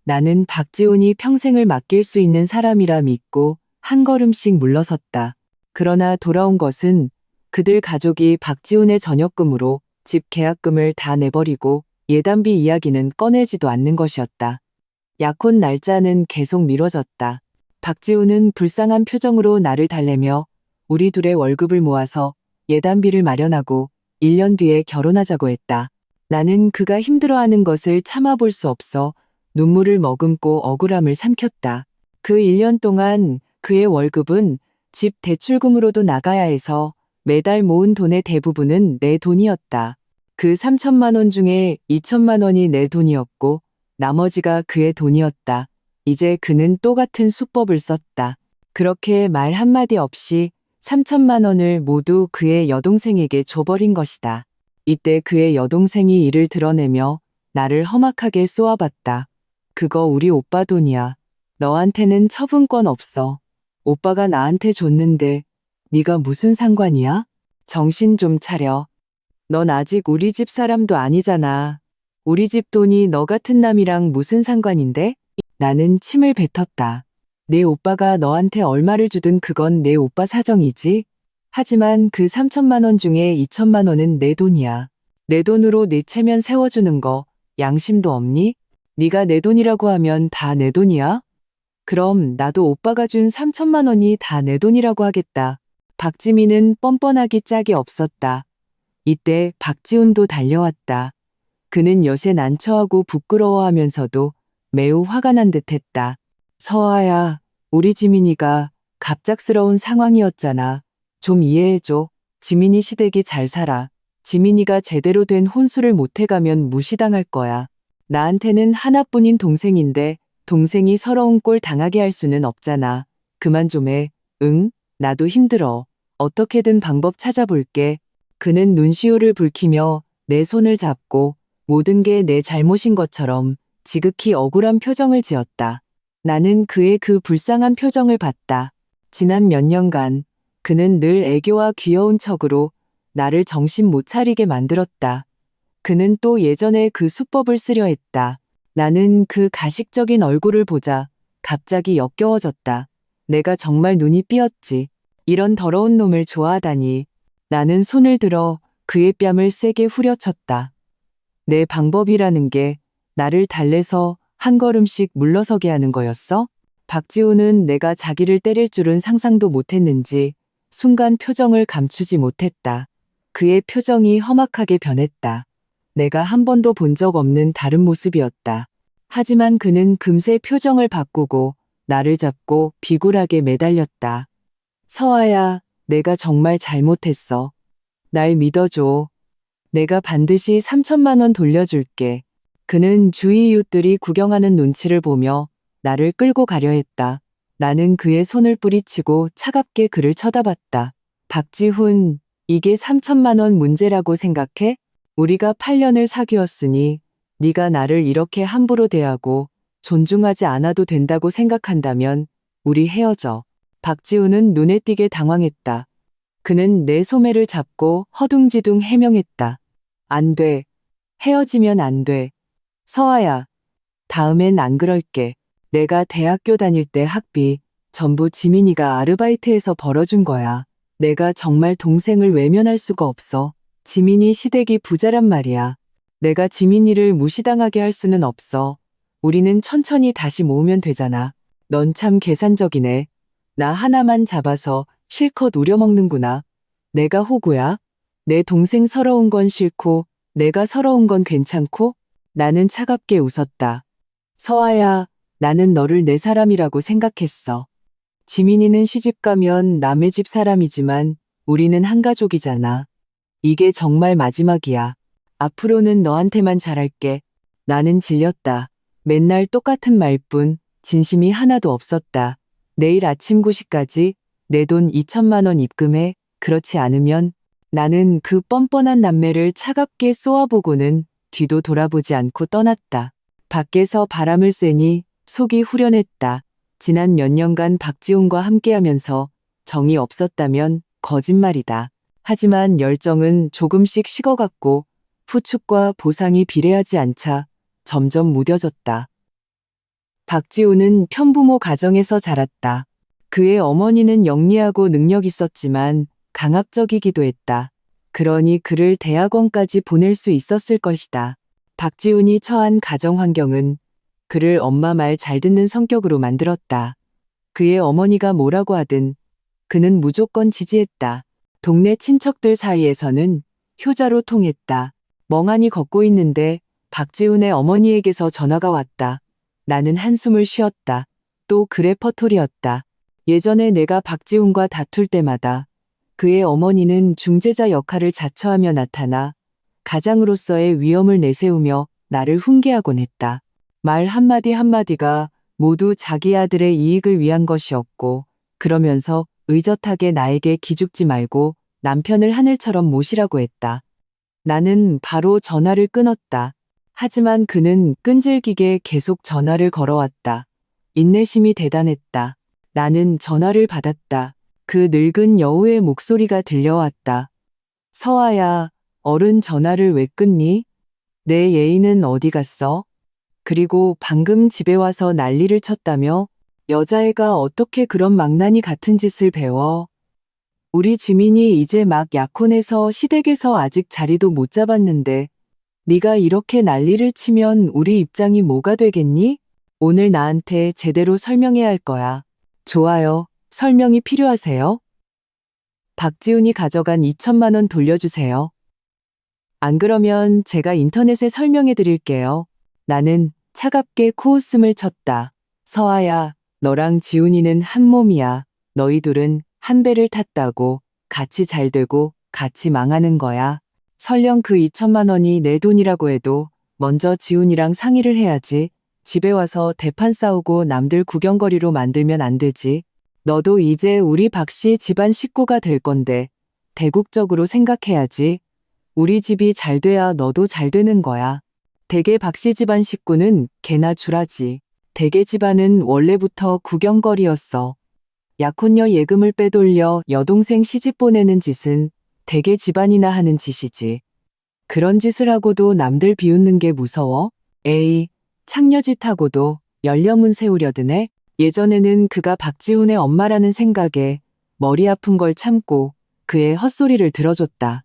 나는 박지훈이 평생을 맡길 수 있는 사람이라 믿고 한 걸음씩 물러섰다. 그러나 돌아온 것은 그들 가족이 박지훈의 전역금으로 집 계약금을 다 내버리고 예단비 이야기는 꺼내지도 않는 것이었다. 약혼 날짜는 계속 미뤄졌다. 박지훈은 불쌍한 표정으로 나를 달래며 우리 둘의 월급을 모아서 예단비를 마련하고 1년 뒤에 결혼하자고 했다. 나는 그가 힘들어하는 것을 참아볼 수 없어 눈물을 머금고 억울함을 삼켰다. 그 1년 동안 그의 월급은 집 대출금으로도 나가야 해서 매달 모은 돈의 대부분은 내 돈이었다. 그 3천만 원 중에 2천만 원이 내 돈이었고 나머지가 그의 돈이었다. 이제 그는 또 같은 수법을 썼다. 그렇게 말 한마디 없이 3천만 원을 모두 그의 여동생에게 줘버린 것이다. 이때 그의 여동생이 이를 드러내며 나를 험악하게 쏘아봤다. 그거 우리 오빠 돈이야. 너한테는 처분권 없어. 오빠가 나한테 줬는데 네가 무슨 상관이야? 정신 좀 차려. 넌 아직 우리 집 사람도 아니잖아. 우리 집 돈이 너 같은 남이랑 무슨 상관인데? 나는 침을 뱉었다. 내 오빠가 너한테 얼마를 주든 그건 내 오빠 사정이지. 하지만 그 3천만 원 중에 2천만 원은 내 돈이야. 내 돈으로 내 체면 세워주는 거 양심도 없니? 네가 내 돈이라고 하면 다 내 돈이야? 그럼 나도 오빠가 준 3천만 원이 다 내 돈이라고 하겠다. 박지민은 뻔뻔하기 짝이 없었다. 이때 박지훈도 달려왔다. 그는 여세 난처하고 부끄러워하면서도 매우 화가 난 듯했다. 서아야, 우리 지민이가 갑작스러운 상황이었잖아. 좀 이해해줘. 지민이 시댁이 잘 살아. 지민이가 제대로 된 혼수를 못해가면 무시당할 거야. 나한테는 하나뿐인 동생인데 동생이 서러운 꼴 당하게 할 수는 없잖아. 그만 좀 해. 응? 나도 힘들어. 어떻게든 방법 찾아볼게. 그는 눈시울을 붉히며 내 손을 잡고 모든 게 내 잘못인 것처럼 지극히 억울한 표정을 지었다. 나는 그의 그 불쌍한 표정을 봤다. 지난 몇 년간 그는 늘 애교와 귀여운 척으로 나를 정신 못 차리게 만들었다. 그는 또 예전에 그 수법을 쓰려 했다. 나는 그 가식적인 얼굴을 보자 갑자기 역겨워졌다. 내가 정말 눈이 삐었지. 이런 더러운 놈을 좋아하다니. 나는 손을 들어 그의 뺨을 세게 후려쳤다. 내 방법이라는 게 나를 달래서 한 걸음씩 물러서게 하는 거였어? 박지우는 내가 자기를 때릴 줄은 상상도 못했는지 순간 표정을 감추지 못했다. 그의 표정이 험악하게 변했다. 내가 한 번도 본 적 없는 다른 모습이었다. 하지만 그는 금세 표정을 바꾸고 나를 잡고 비굴하게 매달렸다. 서아야, 내가 정말 잘못했어. 날 믿어줘. 내가 반드시 3천만 원 돌려줄게. 그는 주위 이웃들이 구경하는 눈치를 보며 나를 끌고 가려 했다. 나는 그의 손을 뿌리치고 차갑게 그를 쳐다봤다. 박지훈, 이게 3천만 원 문제라고 생각해? 우리가 8년을 사귀었으니 네가 나를 이렇게 함부로 대하고 존중하지 않아도 된다고 생각한다면 우리 헤어져. 박지훈은 눈에 띄게 당황했다. 그는 내 소매를 잡고 허둥지둥 해명했다. 안 돼. 헤어지면 안 돼. 서아야, 다음엔 안 그럴게. 내가 대학교 다닐 때 학비 전부 지민이가 아르바이트해서 벌어준 거야. 내가 정말 동생을 외면할 수가 없어. 지민이 시댁이 부자란 말이야. 내가 지민이를 무시당하게 할 수는 없어. 우리는 천천히 다시 모으면 되잖아. 넌 참 계산적이네. 나 하나만 잡아서 실컷 우려먹는구나. 내가 호구야? 내 동생 서러운 건 싫고 내가 서러운 건 괜찮고? 나는 차갑게 웃었다. 서아야, 나는 너를 내 사람이라고 생각했어. 지민이는 시집 가면 남의 집 사람이지만 우리는 한 가족이잖아. 이게 정말 마지막이야. 앞으로는 너한테만 잘할게. 나는 질렸다. 맨날 똑같은 말뿐 진심이 하나도 없었다. 내일 아침 9시까지 내 돈 2천만 원 입금해. 그렇지 않으면 나는 그 뻔뻔한 남매를 차갑게 쏘아보고는 뒤도 돌아보지 않고 떠났다. 밖에서 바람을 쐬니 속이 후련했다. 지난 몇 년간 박지훈과 함께하면서 정이 없었다면 거짓말이다. 하지만 열정은 조금씩 식어갔고 후축과 보상이 비례하지 않자 점점 무뎌졌다. 박지훈은 편부모 가정에서 자랐다. 그의 어머니는 영리하고 능력 있었지만 강압적이기도 했다. 그러니 그를 대학원까지 보낼 수 있었을 것이다. 박지훈이 처한 가정 환경은 그를 엄마 말 잘 듣는 성격으로 만들었다. 그의 어머니가 뭐라고 하든 그는 무조건 지지했다. 동네 친척들 사이에서는 효자로 통했다. 멍하니 걷고 있는데 박지훈의 어머니에게서 전화가 왔다. 나는 한숨을 쉬었다. 또 그 레퍼토리였다. 예전에 내가 박지훈과 다툴 때마다 그의 어머니는 중재자 역할을 자처하며 나타나 가장으로서의 위엄을 내세우며 나를 훈계하곤 했다. 말 한마디 한마디가 모두 자기 아들의 이익을 위한 것이었고 그러면서 의젓하게 나에게 기죽지 말고 남편을 하늘처럼 모시라고 했다. 나는 바로 전화를 끊었다. 하지만 그는 끈질기게 계속 전화를 걸어왔다. 인내심이 대단했다. 나는 전화를 받았다. 그 늙은 여우의 목소리가 들려왔다. 서아야, 어른 전화를 왜 끊니? 내 예의는 어디 갔어? 그리고 방금 집에 와서 난리를 쳤다며? 여자애가 어떻게 그런 망나니 같은 짓을 배워? 우리 지민이 이제 막 약혼해서 시댁에서 아직 자리도 못 잡았는데 네가 이렇게 난리를 치면 우리 입장이 뭐가 되겠니? 오늘 나한테 제대로 설명해야 할 거야. 좋아요. 설명이 필요하세요? 박지훈이 가져간 2천만 원 돌려주세요. 안 그러면 제가 인터넷에 설명해 드릴게요. 나는 차갑게 코웃음을 쳤다. 서아야, 너랑 지훈이는 한 몸이야. 너희 둘은 한 배를 탔다고. 같이 잘 되고 같이 망하는 거야. 설령 그 2천만 원이 내 돈이라고 해도 먼저 지훈이랑 상의를 해야지. 집에 와서 대판 싸우고 남들 구경거리로 만들면 안 되지. 너도 이제 우리 박씨 집안 식구가 될 건데 대국적으로 생각해야지. 우리 집이 잘 돼야 너도 잘 되는 거야. 대개 박씨 집안 식구는 개나 주라지. 대개 집안은 원래부터 구경거리였어. 약혼녀 예금을 빼돌려 여동생 시집 보내는 짓은 대개 집안이나 하는 짓이지. 그런 짓을 하고도 남들 비웃는 게 무서워? 에이, 창녀짓하고도 열려문 세우려 드네. 예전에는 그가 박지훈의 엄마라는 생각에 머리 아픈 걸 참고 그의 헛소리를 들어줬다.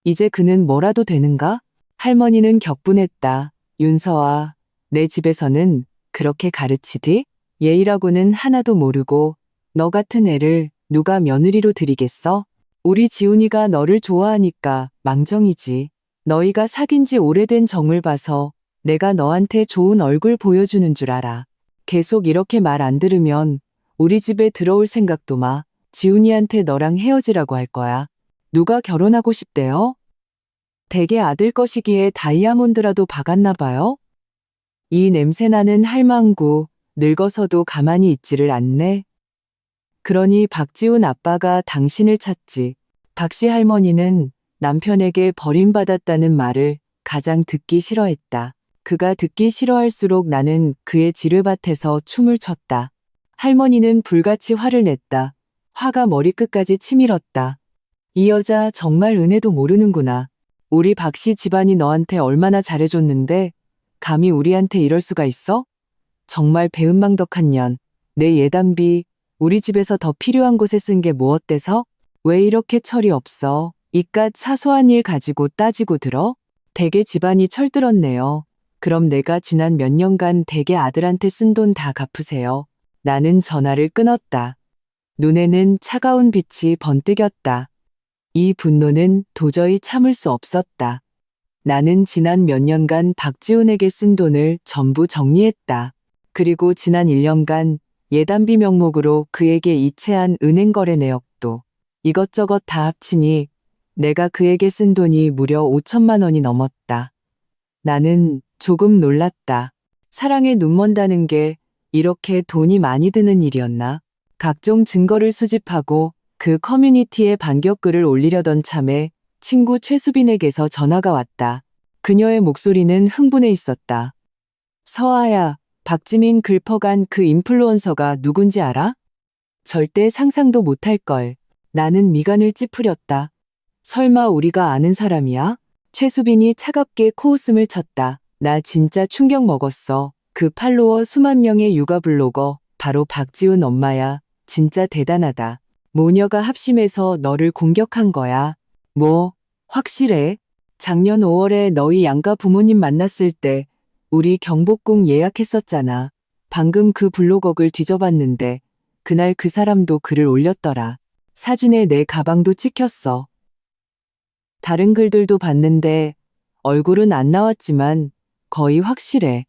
이제 그는 뭐라도 되는가? 할머니는 격분했다. 윤서아, 내 집에서는 그렇게 가르치디? 예의라고는 하나도 모르고 너 같은 애를 누가 며느리로 들이겠어? 우리 지훈이가 너를 좋아하니까 망정이지. 너희가 사귄 지 오래된 정을 봐서 내가 너한테 좋은 얼굴 보여주는 줄 알아. 계속 이렇게 말 안 들으면 우리 집에 들어올 생각도 마. 지훈이한테 너랑 헤어지라고 할 거야. 누가 결혼하고 싶대요? 대개 아들 것이기에 다이아몬드라도 박았나 봐요? 이 냄새나는 할망구, 늙어서도 가만히 있지를 않네. 그러니 박지훈 아빠가 당신을 찾지. 박씨 할머니는 남편에게 버림받았다는 말을 가장 듣기 싫어했다. 그가 듣기 싫어할수록 나는 그의 지뢰밭에서 춤을 췄다. 할머니는 불같이 화를 냈다. 화가 머리끝까지 치밀었다. 이 여자 정말 은혜도 모르는구나. 우리 박씨 집안이 너한테 얼마나 잘해줬는데 감히 우리한테 이럴 수가 있어? 정말 배은망덕한 년. 내 예단비 우리 집에서 더 필요한 곳에 쓴 게 뭐 어때서? 왜 이렇게 철이 없어? 이깟 사소한 일 가지고 따지고 들어? 대개 집안이 철들었네요. 그럼 내가 지난 몇 년간 대개 아들한테 쓴 돈 다 갚으세요. 나는 전화를 끊었다. 눈에는 차가운 빛이 번뜩였다. 이 분노는 도저히 참을 수 없었다. 나는 지난 몇 년간 박지훈에게 쓴 돈을 전부 정리했다. 그리고 지난 1년간 예단비 명목으로 그에게 이체한 은행 거래 내역도 이것저것 다 합치니 내가 그에게 쓴 돈이 무려 5천만 원이 넘었다. 나는 조금 놀랐다. 사랑에 눈먼다는 게 이렇게 돈이 많이 드는 일이었나? 각종 증거를 수집하고 그 커뮤니티에 반격글을 올리려던 참에 친구 최수빈에게서 전화가 왔다. 그녀의 목소리는 흥분해 있었다. 서아야, 박지민 글퍼간 그 인플루언서가 누군지 알아? 절대 상상도 못할걸. 나는 미간을 찌푸렸다. 설마 우리가 아는 사람이야? 최수빈이 차갑게 코웃음을 쳤다. 나 진짜 충격 먹었어. 그 팔로워 수만 명의 육아 블로거, 바로 박지훈 엄마야. 진짜 대단하다. 모녀가 합심해서 너를 공격한 거야. 뭐, 확실해? 작년 5월에 너희 양가 부모님 만났을 때 우리 경복궁 예약했었잖아. 방금 그 블로거글 뒤져봤는데 그날 그 사람도 글을 올렸더라. 사진에 내 가방도 찍혔어. 다른 글들도 봤는데 얼굴은 안 나왔지만 거의 확실해.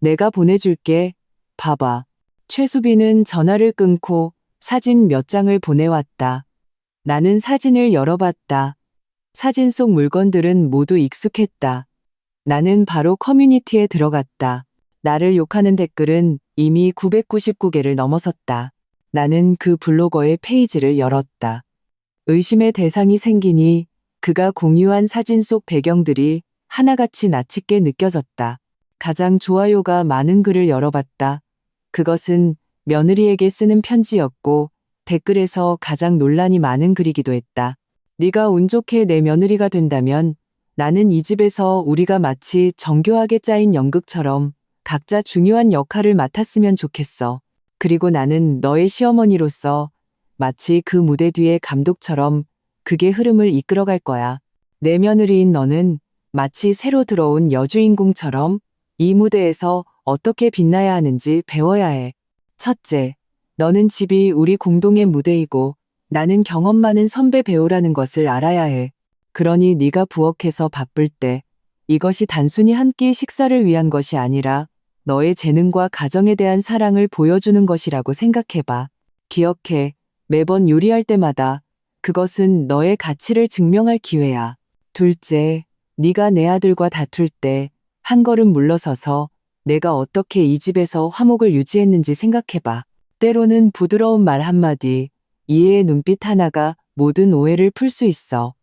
내가 보내줄게. 봐봐. 최수빈은 전화를 끊고 사진 몇 장을 보내왔다. 나는 사진을 열어봤다. 사진 속 물건들은 모두 익숙했다. 나는 바로 커뮤니티에 들어갔다. 나를 욕하는 댓글은 이미 999개를 넘어섰다. 나는 그 블로거의 페이지를 열었다. 의심의 대상이 생기니 그가 공유한 사진 속 배경들이 하나같이 나치게 느껴졌다. 가장 좋아요가 많은 글을 열어봤다. 그것은 며느리에게 쓰는 편지였고 댓글에서 가장 논란이 많은 글이기도 했다. 네가 운 좋게 내 며느리가 된다면 나는 이 집에서 우리가 마치 정교하게 짜인 연극처럼 각자 중요한 역할을 맡았으면 좋겠어. 그리고 나는 너의 시어머니로서 마치 그 무대 뒤의 감독처럼 그게 흐름을 이끌어갈 거야. 내 며느리인 너는 마치 새로 들어온 여주인공처럼 이 무대에서 어떻게 빛나야 하는지 배워야 해. 첫째, 너는 집이 우리 공동의 무대이고 나는 경험 많은 선배 배우라는 것을 알아야 해. 그러니 네가 부엌에서 바쁠 때 이것이 단순히 한 끼 식사를 위한 것이 아니라 너의 재능과 가정에 대한 사랑을 보여주는 것이라고 생각해봐. 기억해, 매번 요리할 때마다 그것은 너의 가치를 증명할 기회야. 둘째, 네가 내 아들과 다툴 때 한 걸음 물러서서 내가 어떻게 이 집에서 화목을 유지했는지 생각해봐. 때로는 부드러운 말 한마디, 이해의 눈빛 하나가 모든 오해를 풀 수 있어.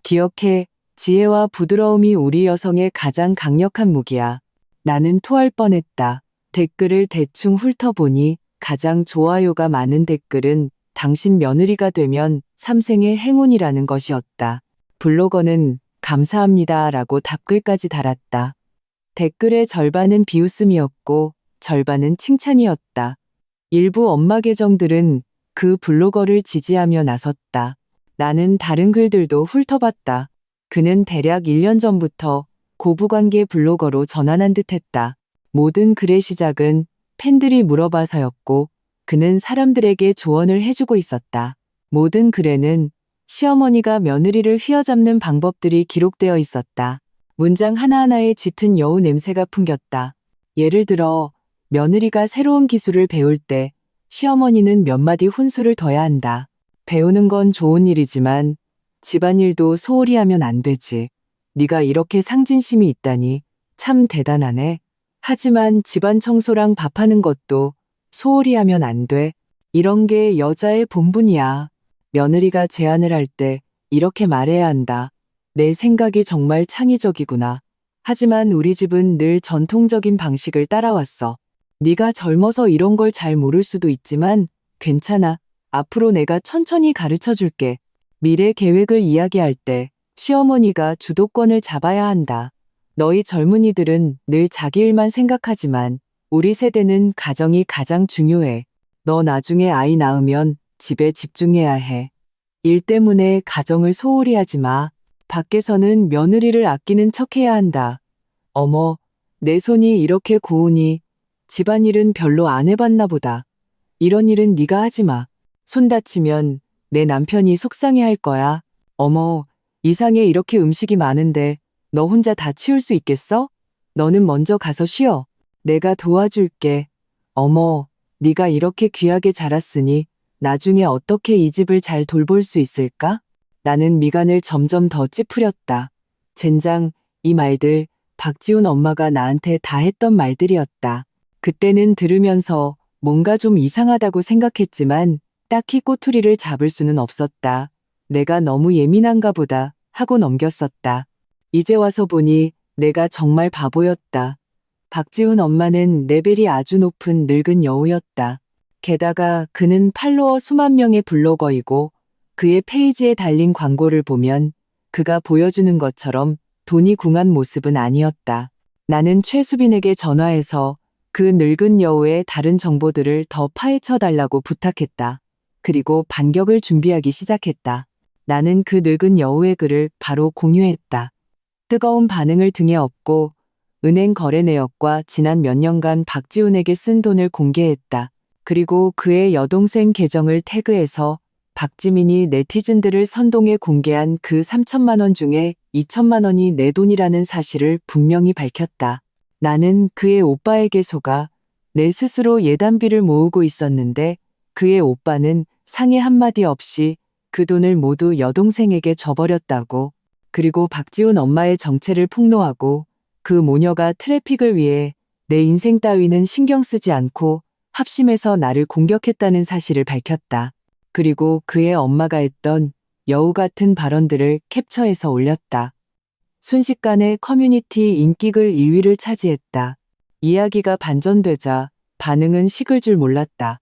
기억해, 지혜와 부드러움이 우리 여성의 가장 강력한 무기야. 나는 토할 뻔했다. 댓글을 대충 훑어보니 가장 좋아요가 많은 댓글은 당신 며느리가 되면 삼생의 행운이라는 것이었다. 블로거는 감사합니다 라고 답글까지 달았다. 댓글의 절반은 비웃음이었고 절반은 칭찬이었다. 일부 엄마 계정들은 그 블로거를 지지하며 나섰다. 나는 다른 글들도 훑어봤다. 그는 대략 1년 전부터 고부관계 블로거로 전환한 듯했다. 모든 글의 시작은 팬들이 물어봐서였고 그는 사람들에게 조언을 해주고 있었다. 모든 글에는 시어머니가 며느리를 휘어잡는 방법들이 기록되어 있었다. 문장 하나하나에 짙은 여우 냄새가 풍겼다. 예를 들어 며느리가 새로운 기술을 배울 때 시어머니는 몇 마디 훈수를 둬야 한다. 배우는 건 좋은 일이지만 집안일도 소홀히 하면 안 되지. 네가 이렇게 상진심이 있다니 참 대단하네. 하지만 집안 청소랑 밥하는 것도 소홀히 하면 안 돼. 이런 게 여자의 본분이야. 며느리가 제안을 할 때 이렇게 말해야 한다. 내 생각이 정말 창의적이구나. 하지만 우리 집은 늘 전통적인 방식을 따라왔어. 네가 젊어서 이런 걸 잘 모를 수도 있지만 괜찮아. 앞으로 내가 천천히 가르쳐 줄게. 미래 계획을 이야기할 때 시어머니가 주도권을 잡아야 한다. 너희 젊은이들은 늘 자기 일만 생각하지만 우리 세대는 가정이 가장 중요해. 너 나중에 아이 낳으면 집에 집중해야 해. 일 때문에 가정을 소홀히 하지 마. 밖에서는 며느리를 아끼는 척해야 한다. 어머, 내 손이 이렇게 고우니 집안일은 별로 안 해봤나 보다. 이런 일은 네가 하지 마. 손 다치면 내 남편이 속상해할 거야. 어머, 이상해 이렇게 음식이 많은데 너 혼자 다 치울 수 있겠어? 너는 먼저 가서 쉬어. 내가 도와줄게. 어머, 네가 이렇게 귀하게 자랐으니 나중에 어떻게 이 집을 잘 돌볼 수 있을까? 나는 미간을 점점 더 찌푸렸다. 젠장, 이 말들 박지훈 엄마가 나한테 다 했던 말들이었다. 그때는 들으면서 뭔가 좀 이상하다고 생각했지만 딱히 꼬투리를 잡을 수는 없었다. 내가 너무 예민한가 보다 하고 넘겼었다. 이제 와서 보니 내가 정말 바보였다. 박지훈 엄마는 레벨이 아주 높은 늙은 여우였다. 게다가 그는 팔로워 수만 명의 블로거이고 그의 페이지에 달린 광고를 보면 그가 보여주는 것처럼 돈이 궁한 모습은 아니었다. 나는 최수빈에게 전화해서 그 늙은 여우의 다른 정보들을 더 파헤쳐 달라고 부탁했다. 그리고 반격을 준비하기 시작했다. 나는 그 늙은 여우의 글을 바로 공유했다. 뜨거운 반응을 등에 업고 은행 거래 내역과 지난 몇 년간 박지훈에게 쓴 돈을 공개했다. 그리고 그의 여동생 계정을 태그해서 박지민이 네티즌들을 선동해 공개한 그 3천만 원 중에 2천만 원이 내 돈이라는 사실을 분명히 밝혔다. 나는 그의 오빠에게 속아 내 스스로 예단비를 모으고 있었는데 그의 오빠는 상의 한마디 없이 그 돈을 모두 여동생에게 줘버렸다고. 그리고 박지훈 엄마의 정체를 폭로하고 그 모녀가 트래픽을 위해 내 인생 따위는 신경 쓰지 않고 합심해서 나를 공격했다는 사실을 밝혔다. 그리고 그의 엄마가 했던 여우 같은 발언들을 캡처해서 올렸다. 순식간에 커뮤니티 인기글 1위를 차지했다. 이야기가 반전되자 반응은 식을 줄 몰랐다.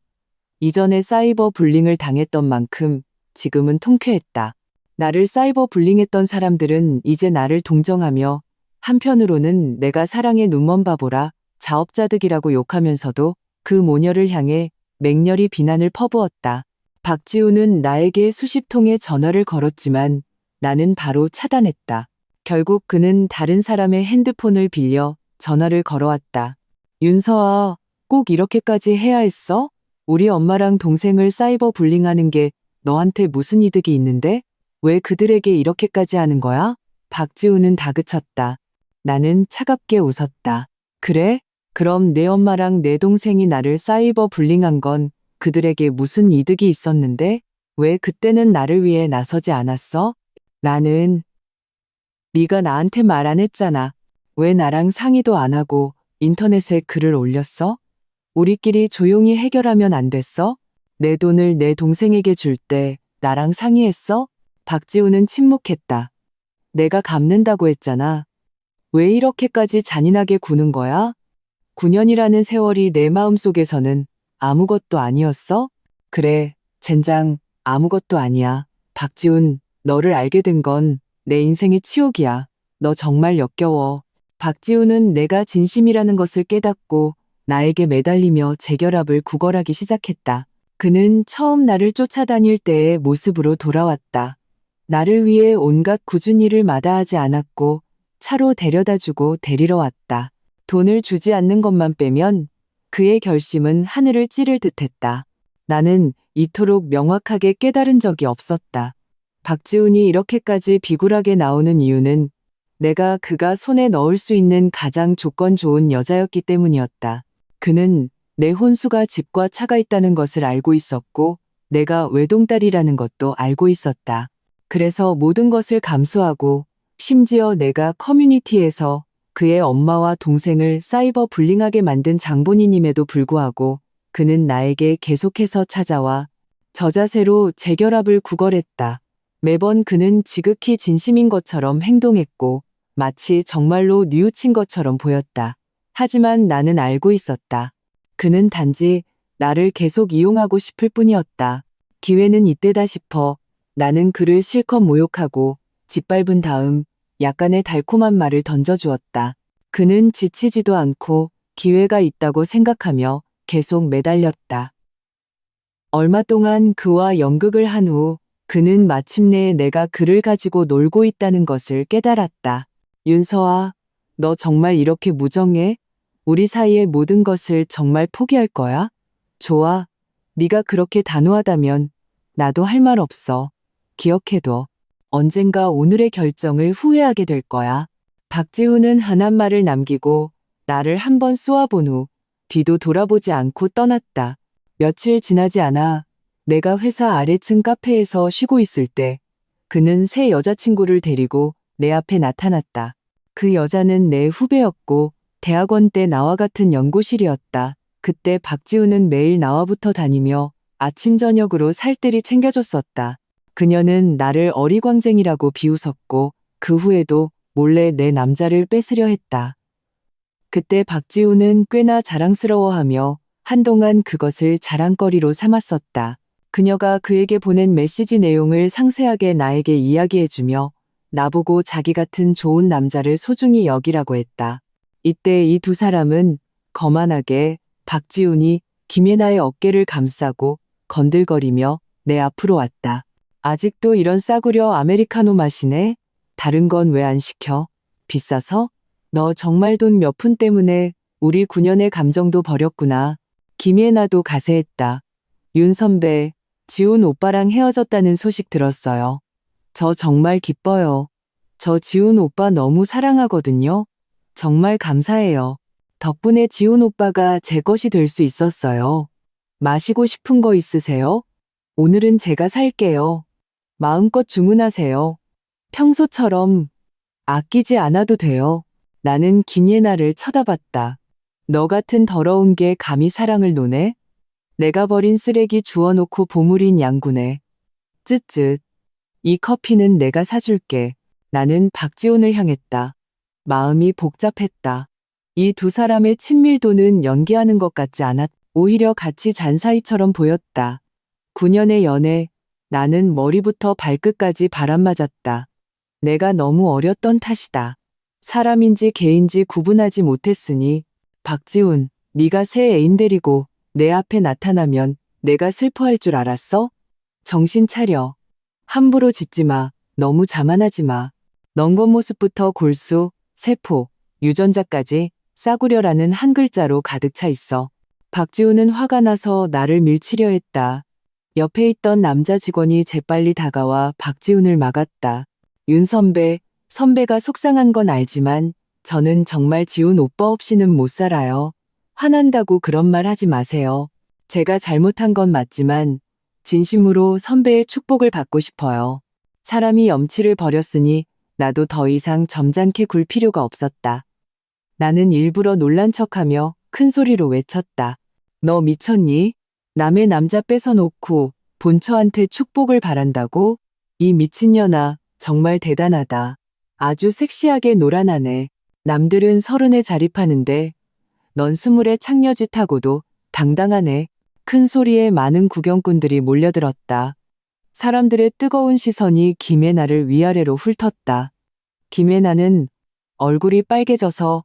이전에 사이버 불링을 당했던 만큼 지금은 통쾌했다. 나를 사이버 불링했던 사람들은 이제 나를 동정하며 한편으로는 내가 사랑의 눈먼 바보라 자업자득이라고 욕하면서도 그 모녀를 향해 맹렬히 비난을 퍼부었다. 박지우는 나에게 수십 통의 전화를 걸었지만 나는 바로 차단했다. 결국 그는 다른 사람의 핸드폰을 빌려 전화를 걸어왔다. 윤서아, 꼭 이렇게까지 해야 했어? 우리 엄마랑 동생을 사이버 불링하는 게 너한테 무슨 이득이 있는데? 왜 그들에게 이렇게까지 하는 거야? 박지우는 다그쳤다. 나는 차갑게 웃었다. 그래? 그럼 내 엄마랑 내 동생이 나를 사이버 불링한 건 그들에게 무슨 이득이 있었는데? 왜 그때는 나를 위해 나서지 않았어? 나는 네가 나한테 말 안 했잖아. 왜 나랑 상의도 안 하고 인터넷에 글을 올렸어? 우리끼리 조용히 해결하면 안 됐어? 내 돈을 내 동생에게 줄 때 나랑 상의했어? 박지우는 침묵했다. 내가 갚는다고 했잖아. 왜 이렇게까지 잔인하게 구는 거야? 9년이라는 세월이 내 마음속에서는 아무것도 아니었어? 그래, 젠장, 아무것도 아니야. 박지훈, 너를 알게 된 건 내 인생의 치욕이야. 너 정말 역겨워. 박지훈은 내가 진심이라는 것을 깨닫고 나에게 매달리며 재결합을 구걸하기 시작했다. 그는 처음 나를 쫓아다닐 때의 모습으로 돌아왔다. 나를 위해 온갖 굳은 일을 마다하지 않았고 차로 데려다주고 데리러 왔다. 돈을 주지 않는 것만 빼면 그의 결심은 하늘을 찌를 듯했다. 나는 이토록 명확하게 깨달은 적이 없었다. 박지훈이 이렇게까지 비굴하게 나오는 이유는 내가 그가 손에 넣을 수 있는 가장 조건 좋은 여자였기 때문이었다. 그는 내 혼수가 집과 차가 있다는 것을 알고 있었고 내가 외동딸이라는 것도 알고 있었다. 그래서 모든 것을 감수하고 심지어 내가 커뮤니티에서 그의 엄마와 동생을 사이버 불링하게 만든 장본인임에도 불구하고 그는 나에게 계속해서 찾아와 저자세로 재결합을 구걸했다. 매번 그는 지극히 진심인 것처럼 행동했고 마치 정말로 뉘우친 것처럼 보였다. 하지만 나는 알고 있었다. 그는 단지 나를 계속 이용하고 싶을 뿐이었다. 기회는 이때다 싶어 나는 그를 실컷 모욕하고 짓밟은 다음 약간의 달콤한 말을 던져주었다. 그는 지치지도 않고 기회가 있다고 생각하며 계속 매달렸다. 얼마 동안 그와 연극을 한 후 그는 마침내 내가 그를 가지고 놀고 있다는 것을 깨달았다. 윤서아, 너 정말 이렇게 무정해? 우리 사이의 모든 것을 정말 포기할 거야? 좋아. 네가 그렇게 단호하다면 나도 할 말 없어. 기억해둬. 언젠가 오늘의 결정을 후회하게 될 거야. 박지훈은 한한 말을 남기고 나를 한번 쏘아본 후 뒤도 돌아보지 않고 떠났다. 며칠 지나지 않아 내가 회사 아래층 카페에서 쉬고 있을 때 그는 새 여자친구를 데리고 내 앞에 나타났다. 그 여자는 내 후배였고 대학원 때 나와 같은 연구실이었다. 그때 박지훈은 매일 나와부터 다니며 아침 저녁으로 살뜰히 챙겨줬었다. 그녀는 나를 어리광쟁이라고 비웃었고 그 후에도 몰래 내 남자를 뺏으려 했다. 그때 박지훈은 꽤나 자랑스러워하며 한동안 그것을 자랑거리로 삼았었다. 그녀가 그에게 보낸 메시지 내용을 상세하게 나에게 이야기해주며 나보고 자기 같은 좋은 남자를 소중히 여기라고 했다. 이때 이 두 사람은 거만하게 박지훈이 김예나의 어깨를 감싸고 건들거리며 내 앞으로 왔다. 아직도 이런 싸구려 아메리카노 마시네? 다른 건 왜 안 시켜? 비싸서? 너 정말 돈 몇 푼 때문에 우리 9년의 감정도 버렸구나. 김예나도 가세했다. 윤 선배, 지훈 오빠랑 헤어졌다는 소식 들었어요. 저 정말 기뻐요. 저 지훈 오빠 너무 사랑하거든요. 정말 감사해요. 덕분에 지훈 오빠가 제 것이 될 수 있었어요. 마시고 싶은 거 있으세요? 오늘은 제가 살게요. 마음껏 주문하세요. 평소처럼 아끼지 않아도 돼요. 나는 김예나를 쳐다봤다. 너 같은 더러운 게 감히 사랑을 노네? 내가 버린 쓰레기 주워놓고 보물인 양구네. 쯧쯧. 이 커피는 내가 사줄게. 나는 박지훈을 향했다. 마음이 복잡했다. 이 두 사람의 친밀도는 연기하는 것 같지 않았. 오히려 같이 잔 사이처럼 보였다. 9년의 연애, 나는 머리부터 발끝까지 바람 맞았다. 내가 너무 어렸던 탓이다. 사람인지 개인지 구분하지 못했으니 박지훈, 네가 새 애인 데리고 내 앞에 나타나면 내가 슬퍼할 줄 알았어? 정신 차려. 함부로 짖지 마. 너무 자만하지 마. 넌 겉모습부터 골수, 세포, 유전자까지 싸구려라는 한 글자로 가득 차 있어. 박지훈은 화가 나서 나를 밀치려 했다. 옆에 있던 남자 직원이 재빨리 다가와 박지훈을 막았다. 윤 선배, 선배가 속상한 건 알지만 저는 정말 지훈 오빠 없이는 못 살아요. 화난다고 그런 말 하지 마세요. 제가 잘못한 건 맞지만 진심으로 선배의 축복을 받고 싶어요. 사람이 염치를 버렸으니 나도 더 이상 점잖게 굴 필요가 없었다. 나는 일부러 놀란 척하며 큰 소리로 외쳤다. 너 미쳤니? 남의 남자 뺏어놓고 본처한테 축복을 바란다고? 이 미친년아, 정말 대단하다. 아주 섹시하게 놀아나네. 남들은 30에 자립하는데 넌 20에 창녀짓하고도 당당하네. 큰 소리에 많은 구경꾼들이 몰려들었다. 사람들의 뜨거운 시선이 김혜나를 위아래로 훑었다. 김혜나는 얼굴이 빨개져서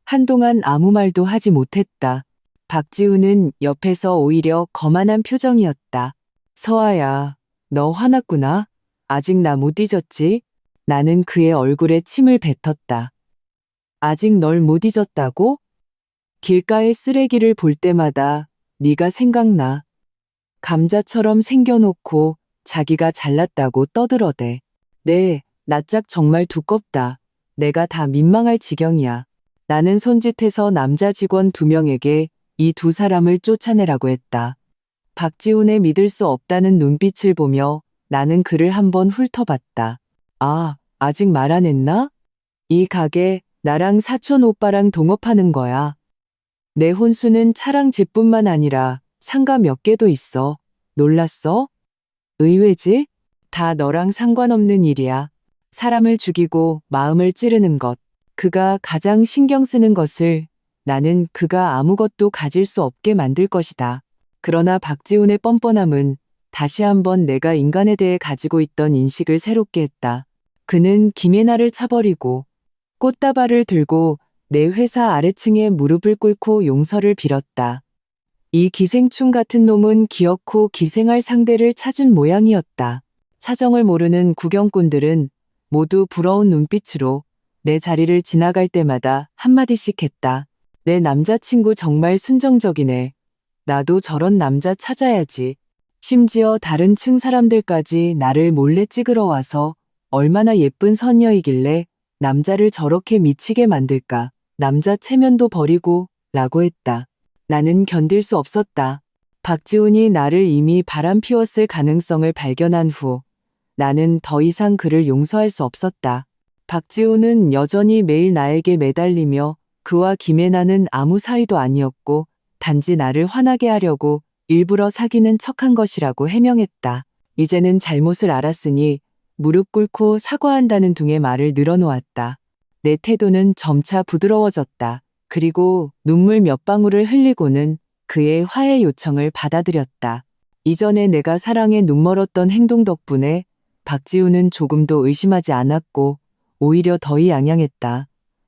한동안 아무 말도 하지 못했다. 박지훈은 옆에서 오히려 거만한 표정이었다. 서아야, 너 화났구나. 아직 나 못 잊었지? 나는 그의 얼굴에 침을 뱉었다. 아직 널 못 잊었다고? 길가의 쓰레기를 볼 때마다 네가 생각나. 감자처럼 생겨놓고 자기가 잘났다고 떠들어대. 네, 낯짝 정말 두껍다. 내가 다 민망할 지경이야. 나는 손짓해서 남자 직원 2명에게 이 2사람을 쫓아내라고 했다. 박지훈의 믿을 수 없다는 눈빛을 보며 나는 그를 한번 훑어봤다. 아, 아직 말 안 했나? 이 가게 나랑 사촌 오빠랑 동업하는 거야. 내 혼수는 차랑 집뿐만 아니라 상가 몇 개도 있어. 놀랐어? 의외지? 다 너랑 상관없는 일이야. 사람을 죽이고 마음을 찌르는 것. 그가 가장 신경 쓰는 것을 나는 그가 아무것도 가질 수 없게 만들 것이다. 그러나 박지훈의 뻔뻔함은 다시 한번 내가 인간에 대해 가지고 있던 인식을 새롭게 했다. 그는 김혜나를 차버리고 꽃다발을 들고 내 회사 아래층에 무릎을 꿇고 용서를 빌었다. 이 기생충 같은 놈은 기어코 기생할 상대를 찾은 모양이었다. 사정을 모르는 구경꾼들은 모두 부러운 눈빛으로 내 자리를 지나갈 때마다 한마디씩 했다. 내 남자친구 정말 순정적이네. 나도 저런 남자 찾아야지. 심지어 다른 층 사람들까지 나를 몰래 찍으러 와서 얼마나 예쁜 선녀이길래 남자를 저렇게 미치게 만들까. 남자 체면도 버리고 라고 했다. 나는 견딜 수 없었다. 박지훈이 나를 이미 바람 피웠을 가능성을 발견한 후 나는 더 이상 그를 용서할 수 없었다. 박지훈은 여전히 매일 나에게 매달리며 그와 김혜나는 아무 사이도 아니었고 단지 나를 화나게 하려고 일부러 사귀는 척한 것이라고 해명했다. 이제는 잘못을 알았으니 무릎 꿇고 사과한다는 둥의 말을 늘어놓았다. 내 태도는 점차 부드러워졌다. 그리고 눈물 몇 방울을 흘리고는 그의 화해 요청을 받아들였다. 이전에 내가 사랑에 눈멀었던 행동 덕분에 박지훈은 조금도 의심하지 않았고 오히려 더위 양양했다.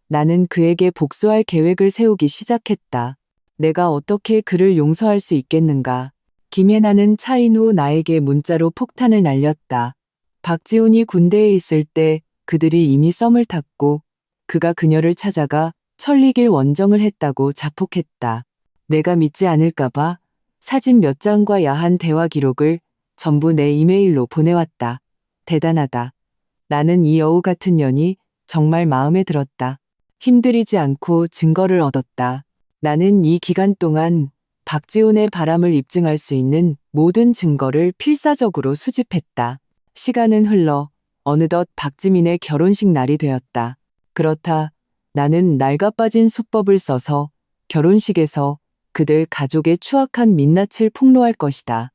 나는 그에게 복수할 계획을 세우기 시작했다. 내가 어떻게 그를 용서할 수 있겠는가. 김혜나는 차인 후 나에게 문자로 폭탄을 날렸다. 박지훈이 군대에 있을 때 그들이 이미 썸을 탔고 그가 그녀를 찾아가 천리길 원정을 했다고 자폭했다. 내가 믿지 않을까봐 사진 몇 장과 야한 대화 기록을 전부 내 이메일로 보내왔다. 대단하다. 나는 이 여우 같은 년이 정말 마음에 들었다. 힘들이지 않고 증거를 얻었다. 나는 이 기간 동안 박지훈의 바람을 입증할 수 있는 모든 증거를 필사적으로 수집했다. 시간은 흘러 어느덧 박지민의 결혼식 날이 되었다. 그렇다. 나는 낡아빠진 수법을 써서 결혼식에서 그들 가족의 추악한 민낯을 폭로할 것이다.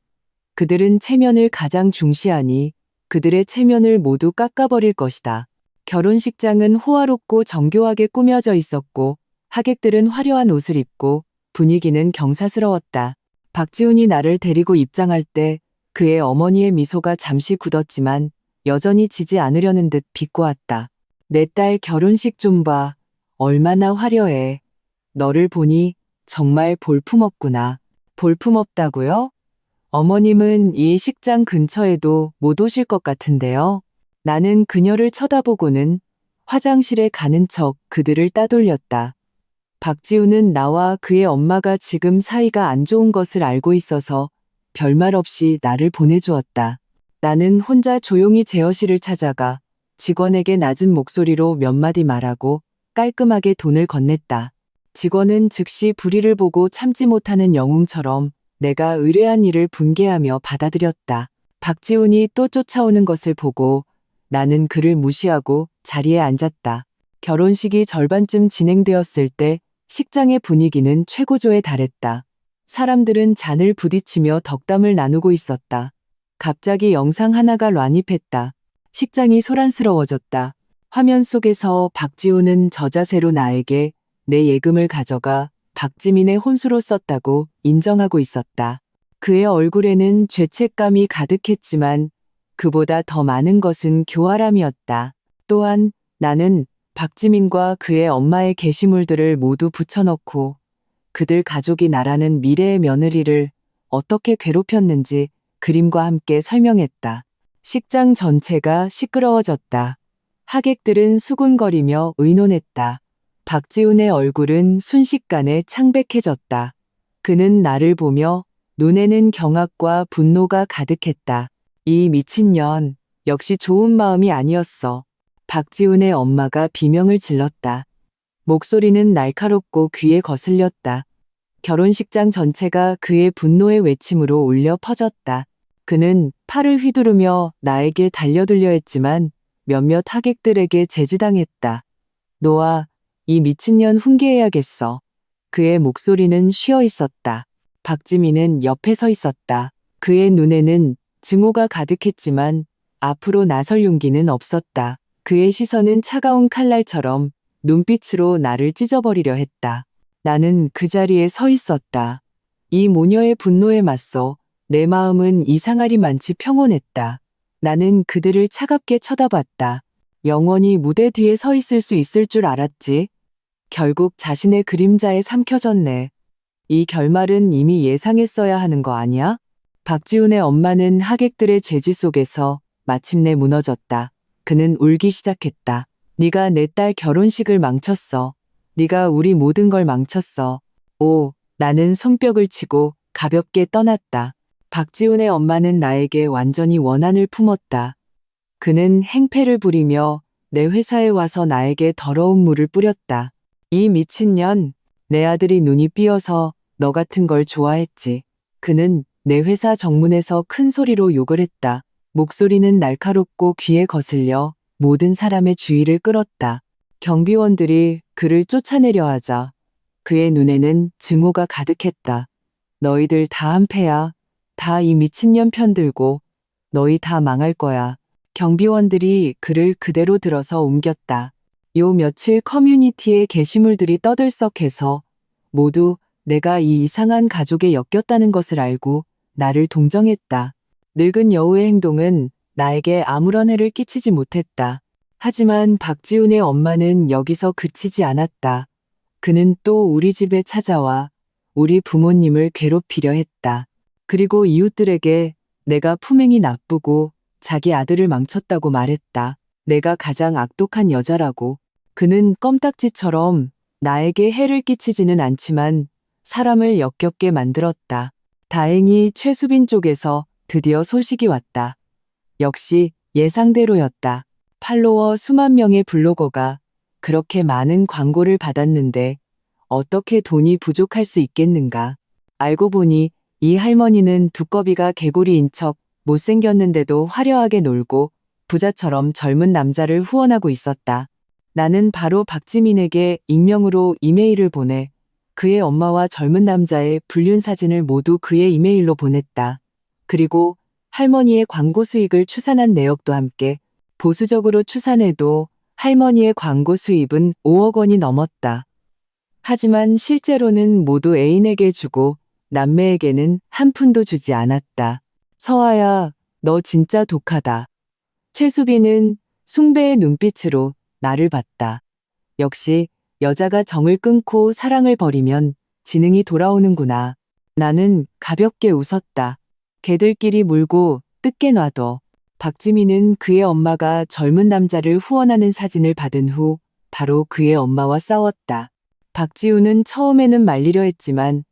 그들은 체면을 가장 중시하니 그들의 체면을 모두 깎아버릴 것이다. 결혼식장은 호화롭고 정교하게 꾸며져 있었고 하객들은 화려한 옷을 입고 분위기는 경사스러웠다. 박지훈이 나를 데리고 입장할 때 그의 어머니의 미소가 잠시 굳었지만 여전히 지지 않으려는 듯 비꼬았다. 내 딸 결혼식 좀 봐. 얼마나 화려해. 너를 보니 정말 볼품없구나. 볼품없다고요? 어머님은 이 식장 근처에도 못 오실 것 같은데요. 나는 그녀를 쳐다보고는 화장실에 가는 척 그들을 따돌렸다. 박지우는 나와 그의 엄마가 지금 사이가 안 좋은 것을 알고 있어서 별말 없이 나를 보내주었다. 나는 혼자 조용히 제어실을 찾아가 직원에게 낮은 목소리로 몇 마디 말하고 깔끔하게 돈을 건넸다. 직원은 즉시 불의를 보고 참지 못하는 영웅처럼 내가 의뢰한 일을 분개하며 받아들였다. 박지훈이 또 쫓아오는 것을 보고 나는 그를 무시하고 자리에 앉았다. 결혼식이 절반쯤 진행되었을 때 식장의 분위기는 최고조에 달했다. 사람들은 잔을 부딪히며 덕담을 나누고 있었다. 갑자기 영상 하나가 란입했다. 식장이 소란스러워졌다. 화면 속에서 박지훈은 저자세로 나에게 내 예금을 가져가 박지민의 혼수로 썼다고 인정하고 있었다. 그의 얼굴에는 죄책감이 가득했지만 그보다 더 많은 것은 교활함이었다. 또한 나는 박지민과 그의 엄마의 게시물들을 모두 붙여넣고 그들 가족이 나라는 미래의 며느리를 어떻게 괴롭혔는지 그림과 함께 설명했다. 식장 전체가 시끄러워졌다. 하객들은 수군거리며 의논했다. 박지훈의 얼굴은 순식간에 창백해졌다. 그는 나를 보며 눈에는 경악과 분노가 가득했다. 이 미친년, 역시 좋은 마음이 아니었어. 박지훈의 엄마가 비명을 질렀다. 목소리는 날카롭고 귀에 거슬렸다. 결혼식장 전체가 그의 분노의 외침으로 울려 퍼졌다. 그는 팔을 휘두르며 나에게 달려들려 했지만 몇몇 하객들에게 제지당했다. 노아, 이 미친년 훈계해야겠어. 그의 목소리는 쉬어 있었다. 박지민은 옆에 서 있었다. 그의 눈에는 증오가 가득했지만 앞으로 나설 용기는 없었다. 그의 시선은 차가운 칼날처럼 눈빛으로 나를 찢어버리려 했다. 나는 그 자리에 서 있었다. 이 모녀의 분노에 맞서 내 마음은 이상하리만치 평온했다. 나는 그들을 차갑게 쳐다봤다. 영원히 무대 뒤에 서 있을 수 있을 줄 알았지. 결국 자신의 그림자에 삼켜졌네. 이 결말은 이미 예상했어야 하는 거 아니야? 박지훈의 엄마는 하객들의 제지 속에서 마침내 무너졌다. 그는 울기 시작했다. 네가 내 딸 결혼식을 망쳤어. 네가 우리 모든 걸 망쳤어. 오, 나는 손뼉을 치고 가볍게 떠났다. 박지훈의 엄마는 나에게 완전히 원한을 품었다. 그는 행패를 부리며 내 회사에 와서 나에게 더러운 물을 뿌렸다. 이 미친년, 내 아들이 눈이 삐어서 너 같은 걸 좋아했지. 그는 내 회사 정문에서 큰 소리로 욕을 했다. 목소리는 날카롭고 귀에 거슬려 모든 사람의 주의를 끌었다. 경비원들이 그를 쫓아내려 하자 그의 눈에는 증오가 가득했다. 너희들 다 한패야. 다 이 미친년 편들고 너희 다 망할 거야. 경비원들이 그를 그대로 들어서 옮겼다. 요 며칠 커뮤니티에 게시물들이 떠들썩해서 모두 내가 이 이상한 가족에 엮였다는 것을 알고 나를 동정했다. 늙은 여우의 행동은 나에게 아무런 해를 끼치지 못했다. 하지만 박지훈의 엄마는 여기서 그치지 않았다. 그는 또 우리 집에 찾아와 우리 부모님을 괴롭히려 했다. 그리고 이웃들에게 내가 품행이 나쁘고 자기 아들을 망쳤다고 말했다. 내가 가장 악독한 여자라고. 그는 껌딱지처럼 나에게 해를 끼치지는 않지만 사람을 역겹게 만들었다. 다행히 최수빈 쪽에서 드디어 소식이 왔다. 역시 예상대로였다. 팔로워 수만 명의 블로거가 그렇게 많은 광고를 받았는데 어떻게 돈이 부족할 수 있겠는가. 알고 보니 이 할머니는 두꺼비가 개구리인 척 못생겼는데도 화려하게 놀고 부자처럼 젊은 남자를 후원하고 있었다. 나는 바로 박지민에게 익명으로 이메일을 보내 그의 엄마와 젊은 남자의 불륜 사진을 모두 그의 이메일로 보냈다. 그리고 할머니의 광고 수익을 추산한 내역도 함께 보수적으로 추산해도 할머니의 광고 수입은 5억 원이 넘었다. 하지만 실제로는 모두 애인에게 주고 남매에게는 한 푼도 주지 않았다. 서아야, 너 진짜 독하다. 최수빈은 숭배의 눈빛으로 나를 봤다. 역시 여자가 정을 끊고 사랑을 버리면 지능이 돌아오는구나. 나는 가볍게 웃었다. 개들끼리 물고 뜯게 놔둬. 박지민은 그의 엄마가 젊은 남자를 후원하는 사진을 받은 후 바로 그의 엄마와 싸웠다. 박지우는 처음에는 말리려 했지만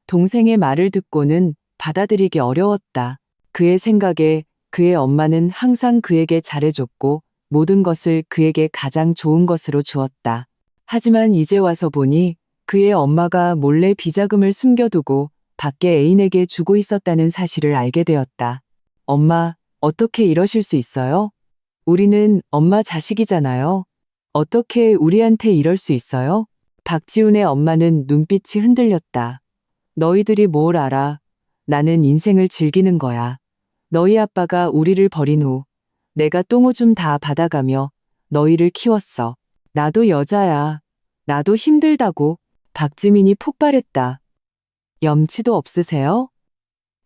동생의 말을 듣고는 받아들이기 어려웠다. 그의 생각에 그의 엄마는 항상 그에게 잘해줬고 모든 것을 그에게 가장 좋은 것으로 주었다. 하지만 이제 와서 보니 그의 엄마가 몰래 비자금을 숨겨두고 밖에 애인에게 주고 있었다는 사실을 알게 되었다. 엄마, 어떻게 이러실 수 있어요? 우리는 엄마 자식이잖아요. 어떻게 우리한테 이럴 수 있어요? 박지훈의 엄마는 눈빛이 흔들렸다. 너희들이 뭘 알아? 나는 인생을 즐기는 거야. 너희 아빠가 우리를 버린 후 내가 똥오줌 다 받아가며 너희를 키웠어. 나도 여자야. 나도 힘들다고. 박지민이 폭발했다. 염치도 없으세요?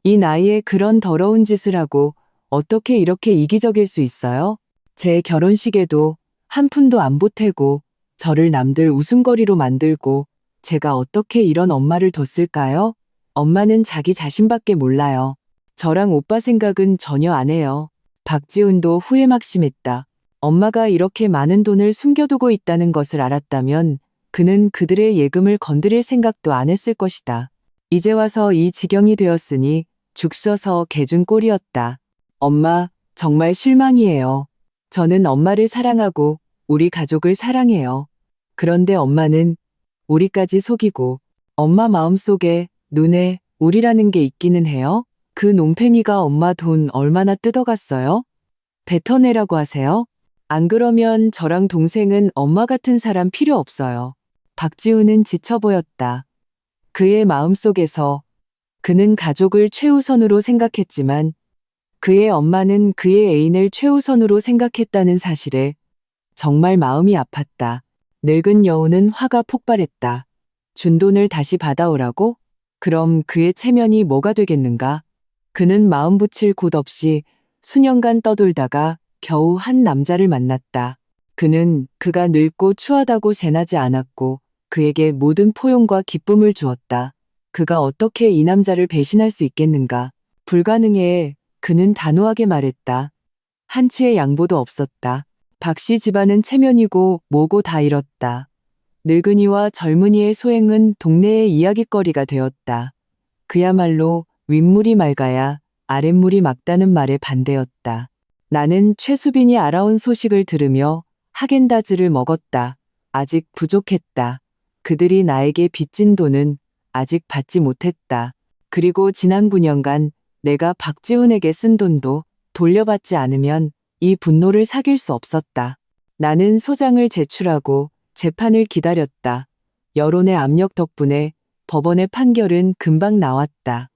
이 나이에 그런 더러운 짓을 하고 어떻게 이렇게 이기적일 수 있어요? 제 결혼식에도 한 푼도 안 보태고 저를 남들 웃음거리로 만들고 제가 어떻게 이런 엄마를 뒀을까요? 엄마는 자기 자신밖에 몰라요. 저랑 오빠 생각은 전혀 안 해요. 박지훈도 후회 막심했다. 엄마가 이렇게 많은 돈을 숨겨두고 있다는 것을 알았다면 그는 그들의 예금을 건드릴 생각도 안 했을 것이다. 이제 와서 이 지경이 되었으니 죽 쉬어서 개준 꼴이었다. 엄마, 정말 실망이에요. 저는 엄마를 사랑하고 우리 가족을 사랑해요. 그런데 엄마는 우리까지 속이고 엄마 마음속에 눈에 우리라는 게 있기는 해요? 그 놈팽이가 엄마 돈 얼마나 뜯어갔어요? 뱉어내라고 하세요? 안 그러면 저랑 동생은 엄마 같은 사람 필요 없어요. 박지훈은 지쳐 보였다. 그의 마음속에서 그는 가족을 최우선으로 생각했지만 그의 엄마는 그의 애인을 최우선으로 생각했다는 사실에 정말 마음이 아팠다. 늙은 여우는 화가 폭발했다. 준 돈을 다시 받아오라고? 그럼 그의 체면이 뭐가 되겠는가? 그는 마음 붙일 곳 없이 수년간 떠돌다가 겨우 한 남자를 만났다. 그는 그가 늙고 추하다고 재나지 않았고 그에게 모든 포용과 기쁨을 주었다. 그가 어떻게 이 남자를 배신할 수 있겠는가? 불가능해. 그는 단호하게 말했다. 한치의 양보도 없었다. 박씨 집안은 체면이고 뭐고 다 잃었다. 늙은이와 젊은이의 소행은 동네의 이야깃거리가 되었다. 그야말로 윗물이 맑아야 아랫물이 맑다는 말에 반대였다. 나는 최수빈이 알아온 소식을 들으며 하겐다즈를 먹었다. 아직 부족했다. 그들이 나에게 빚진 돈은 아직 받지 못했다. 그리고 지난 9년간 내가 박지훈에게 쓴 돈도 돌려받지 않으면 이 분노를 사귈 수 없었다. 나는 소장을 제출하고 재판을 기다렸다. 여론의 압력 덕분에 법원의 판결은 금방 나왔다.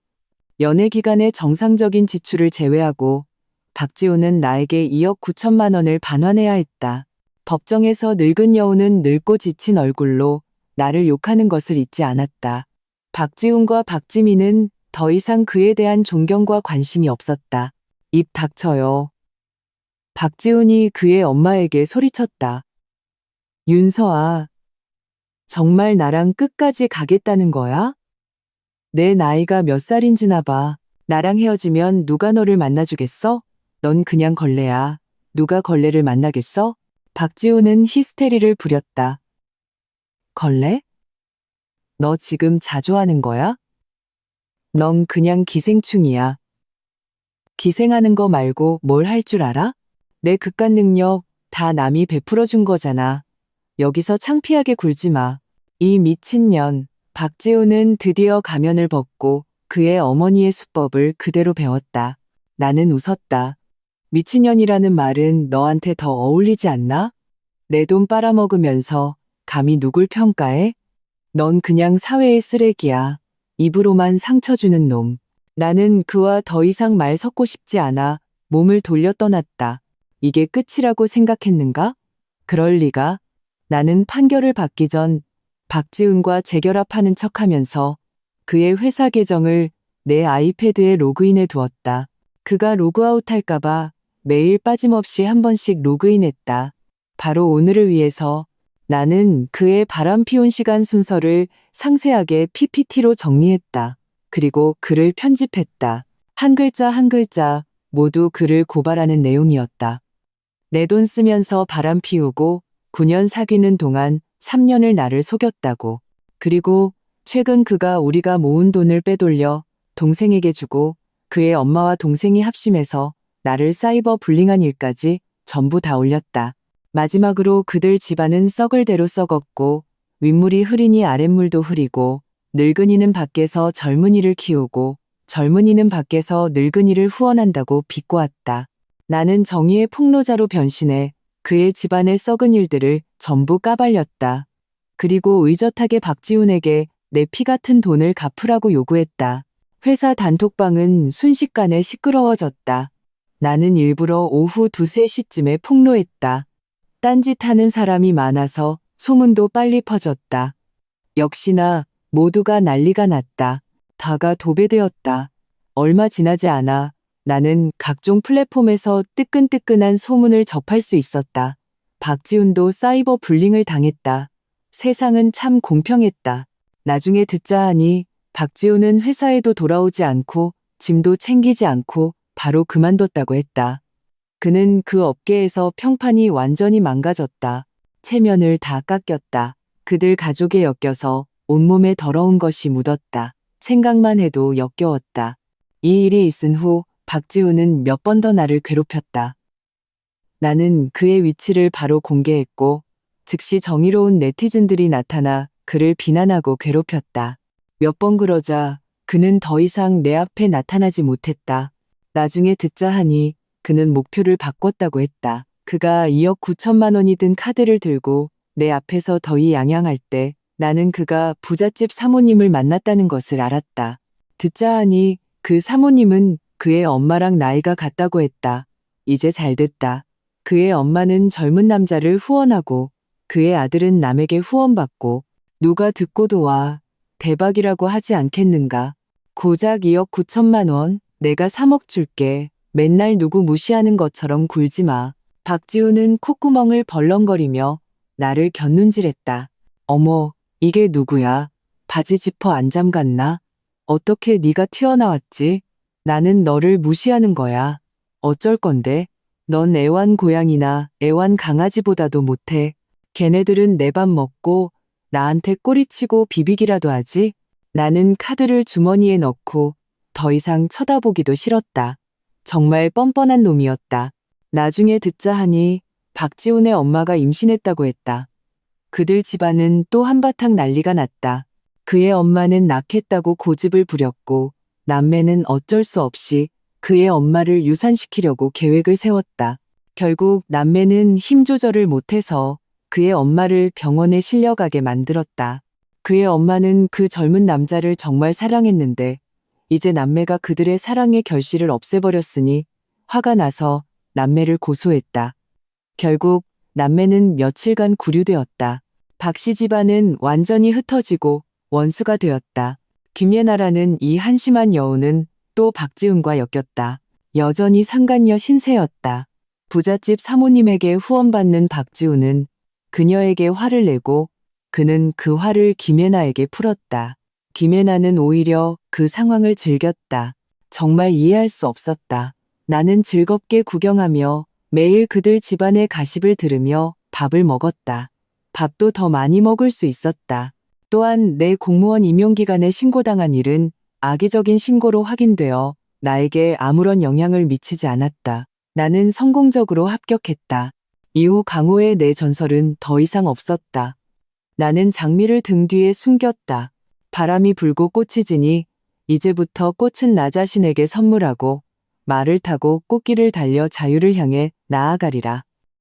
연애 기간의 정상적인 지출을 제외하고 박지훈은 나에게 2억 9천만 원을 반환해야 했다. 법정에서 늙은 여우는 늙고 지친 얼굴로 나를 욕하는 것을 잊지 않았다. 박지훈과 박지민은 더 이상 그에 대한 존경과 관심이 없었다. 입 닥쳐요. 박지훈이 그의 엄마에게 소리쳤다. 윤서아, 정말 나랑 끝까지 가겠다는 거야? 내 나이가 몇 살인지나 봐. 나랑 헤어지면 누가 너를 만나주겠어? 넌 그냥 걸레야. 누가 걸레를 만나겠어? 박지훈은 히스테리를 부렸다. 걸레? 너 지금 자조하는 거야? 넌 그냥 기생충이야. 기생하는 거 말고 뭘 할 줄 알아? 내 그깟 능력 다 남이 베풀어 준 거잖아. 여기서 창피하게 굴지 마. 이 미친년. 박지훈은 드디어 가면을 벗고 그의 어머니의 수법을 그대로 배웠다. 나는 웃었다. 미친년이라는 말은 너한테 더 어울리지 않나? 내 돈 빨아먹으면서 감히 누굴 평가해? 넌 그냥 사회의 쓰레기야. 입으로만 상처 주는 놈. 나는 그와 더 이상 말 섞고 싶지 않아 몸을 돌려 떠났다. 이게 끝이라고 생각했는가? 그럴 리가. 나는 판결을 받기 전 박지훈과 재결합하는 척하면서 그의 회사 계정을 내 아이패드에 로그인해 두었다. 그가 로그아웃 할까봐 매일 빠짐없이 한 번씩 로그인했다. 바로 오늘을 위해서 나는 그의 바람 피운 시간 순서를 상세하게 PPT로 정리했다. 그리고 글을 편집했다. 한 글자 한 글자 모두 그를 고발하는 내용이었다. 내 돈 쓰면서 바람 피우고 9년 사귀는 동안 3년을 나를 속였다고. 그리고 최근 그가 우리가 모은 돈을 빼돌려 동생에게 주고 그의 엄마와 동생이 합심해서 나를 사이버 불링한 일까지 전부 다 올렸다. 마지막으로 그들 집안은 썩을 대로 썩었고 윗물이 흐리니 아랫물도 흐리고 늙은이는 밖에서 젊은이를 키우고 젊은이는 밖에서 늙은이를 후원한다고 비꼬았다. 나는 정의의 폭로자로 변신해 그의 집안의 썩은 일들을 전부 까발렸다. 그리고 의젓하게 박지훈에게 내 피 같은 돈을 갚으라고 요구했다. 회사 단톡방은 순식간에 시끄러워졌다. 나는 일부러 오후 2, 3시쯤에 폭로했다. 딴짓하는 사람이 많아서 소문도 빨리 퍼졌다. 역시나 모두가 난리가 났다. 다가 도배되었다. 얼마 지나지 않아 나는 각종 플랫폼에서 뜨끈뜨끈한 소문을 접할 수 있었다. 박지훈도 사이버 불링을 당했다. 세상은 참 공평했다. 나중에 듣자 하니 박지훈은 회사에도 돌아오지 않고 짐도 챙기지 않고 바로 그만뒀다고 했다. 그는 그 업계에서 평판이 완전히 망가졌다. 체면을 다 깎였다. 그들 가족에 엮여서 온몸에 더러운 것이 묻었다. 생각만 해도 역겨웠다. 이 일이 있은 후 박지훈은 몇 번 더 나를 괴롭혔다. 나는 그의 위치를 바로 공개했고 즉시 정의로운 네티즌들이 나타나 그를 비난하고 괴롭혔다. 몇 번 그러자 그는 더 이상 내 앞에 나타나지 못했다. 나중에 듣자 하니 그는 목표를 바꿨다고 했다. 그가 2억 9천만 원이 든 카드를 들고 내 앞에서 더위 양양할 때 나는 그가 부잣집 사모님을 만났다는 것을 알았다. 듣자 하니 그 사모님은 그의 엄마랑 나이가 같다고 했다. 이제 잘 됐다. 그의 엄마는 젊은 남자를 후원하고 그의 아들은 남에게 후원받고 누가 듣고도 와 대박이라고 하지 않겠는가. 고작 2억 9천만 원 내가 3억 줄게. 맨날 누구 무시하는 것처럼 굴지 마. 박지훈은 콧구멍을 벌렁거리며 나를 곁눈질했다. 어머, 이게 누구야? 바지 지퍼 안 잠갔나? 어떻게 네가 튀어나왔지? 나는 너를 무시하는 거야. 어쩔 건데? 넌 애완 고양이나 애완 강아지보다도 못해. 걔네들은 내 밥 먹고 나한테 꼬리치고 비비기라도 하지? 나는 카드를 주머니에 넣고 더 이상 쳐다보기도 싫었다. 정말 뻔뻔한 놈이었다. 나중에 듣자 하니 박지훈의 엄마가 임신했다고 했다. 그들 집안은 또 한바탕 난리가 났다. 그의 엄마는 낳겠다고 고집을 부렸고 남매는 어쩔 수 없이 그의 엄마를 유산시키려고 계획을 세웠다. 결국 남매는 힘 조절을 못해서 그의 엄마를 병원에 실려가게 만들었다. 그의 엄마는 그 젊은 남자를 정말 사랑했는데 이제 남매가 그들의 사랑의 결실을 없애버렸으니 화가 나서 남매를 고소했다. 결국 남매는 며칠간 구류되었다. 박씨 집안은 완전히 흩어지고 원수가 되었다. 김예나라는 이 한심한 여우는 또 박지훈과 엮였다. 여전히 상간녀 신세였다. 부잣집 사모님에게 후원받는 박지훈은 그녀에게 화를 내고 그는 그 화를 김예나에게 풀었다. 김예나는 오히려 그 상황을 즐겼다. 정말 이해할 수 없었다. 나는 즐겁게 구경하며 매일 그들 집안의 가십을 들으며 밥을 먹었다. 밥도 더 많이 먹을 수 있었다. 또한 내 공무원 임용기간에 신고당한 일은 악의적인 신고로 확인되어 나에게 아무런 영향을 미치지 않았다. 나는 성공적으로 합격했다. 이후 강호의 내 전설은 더 이상 없었다. 나는 장미를 등 뒤에 숨겼다. 바람이 불고 꽃이 지니 이제부터 꽃은 나 자신에게 선물하고 말을 타고 꽃길을 달려 자유를 향해 나아가리라.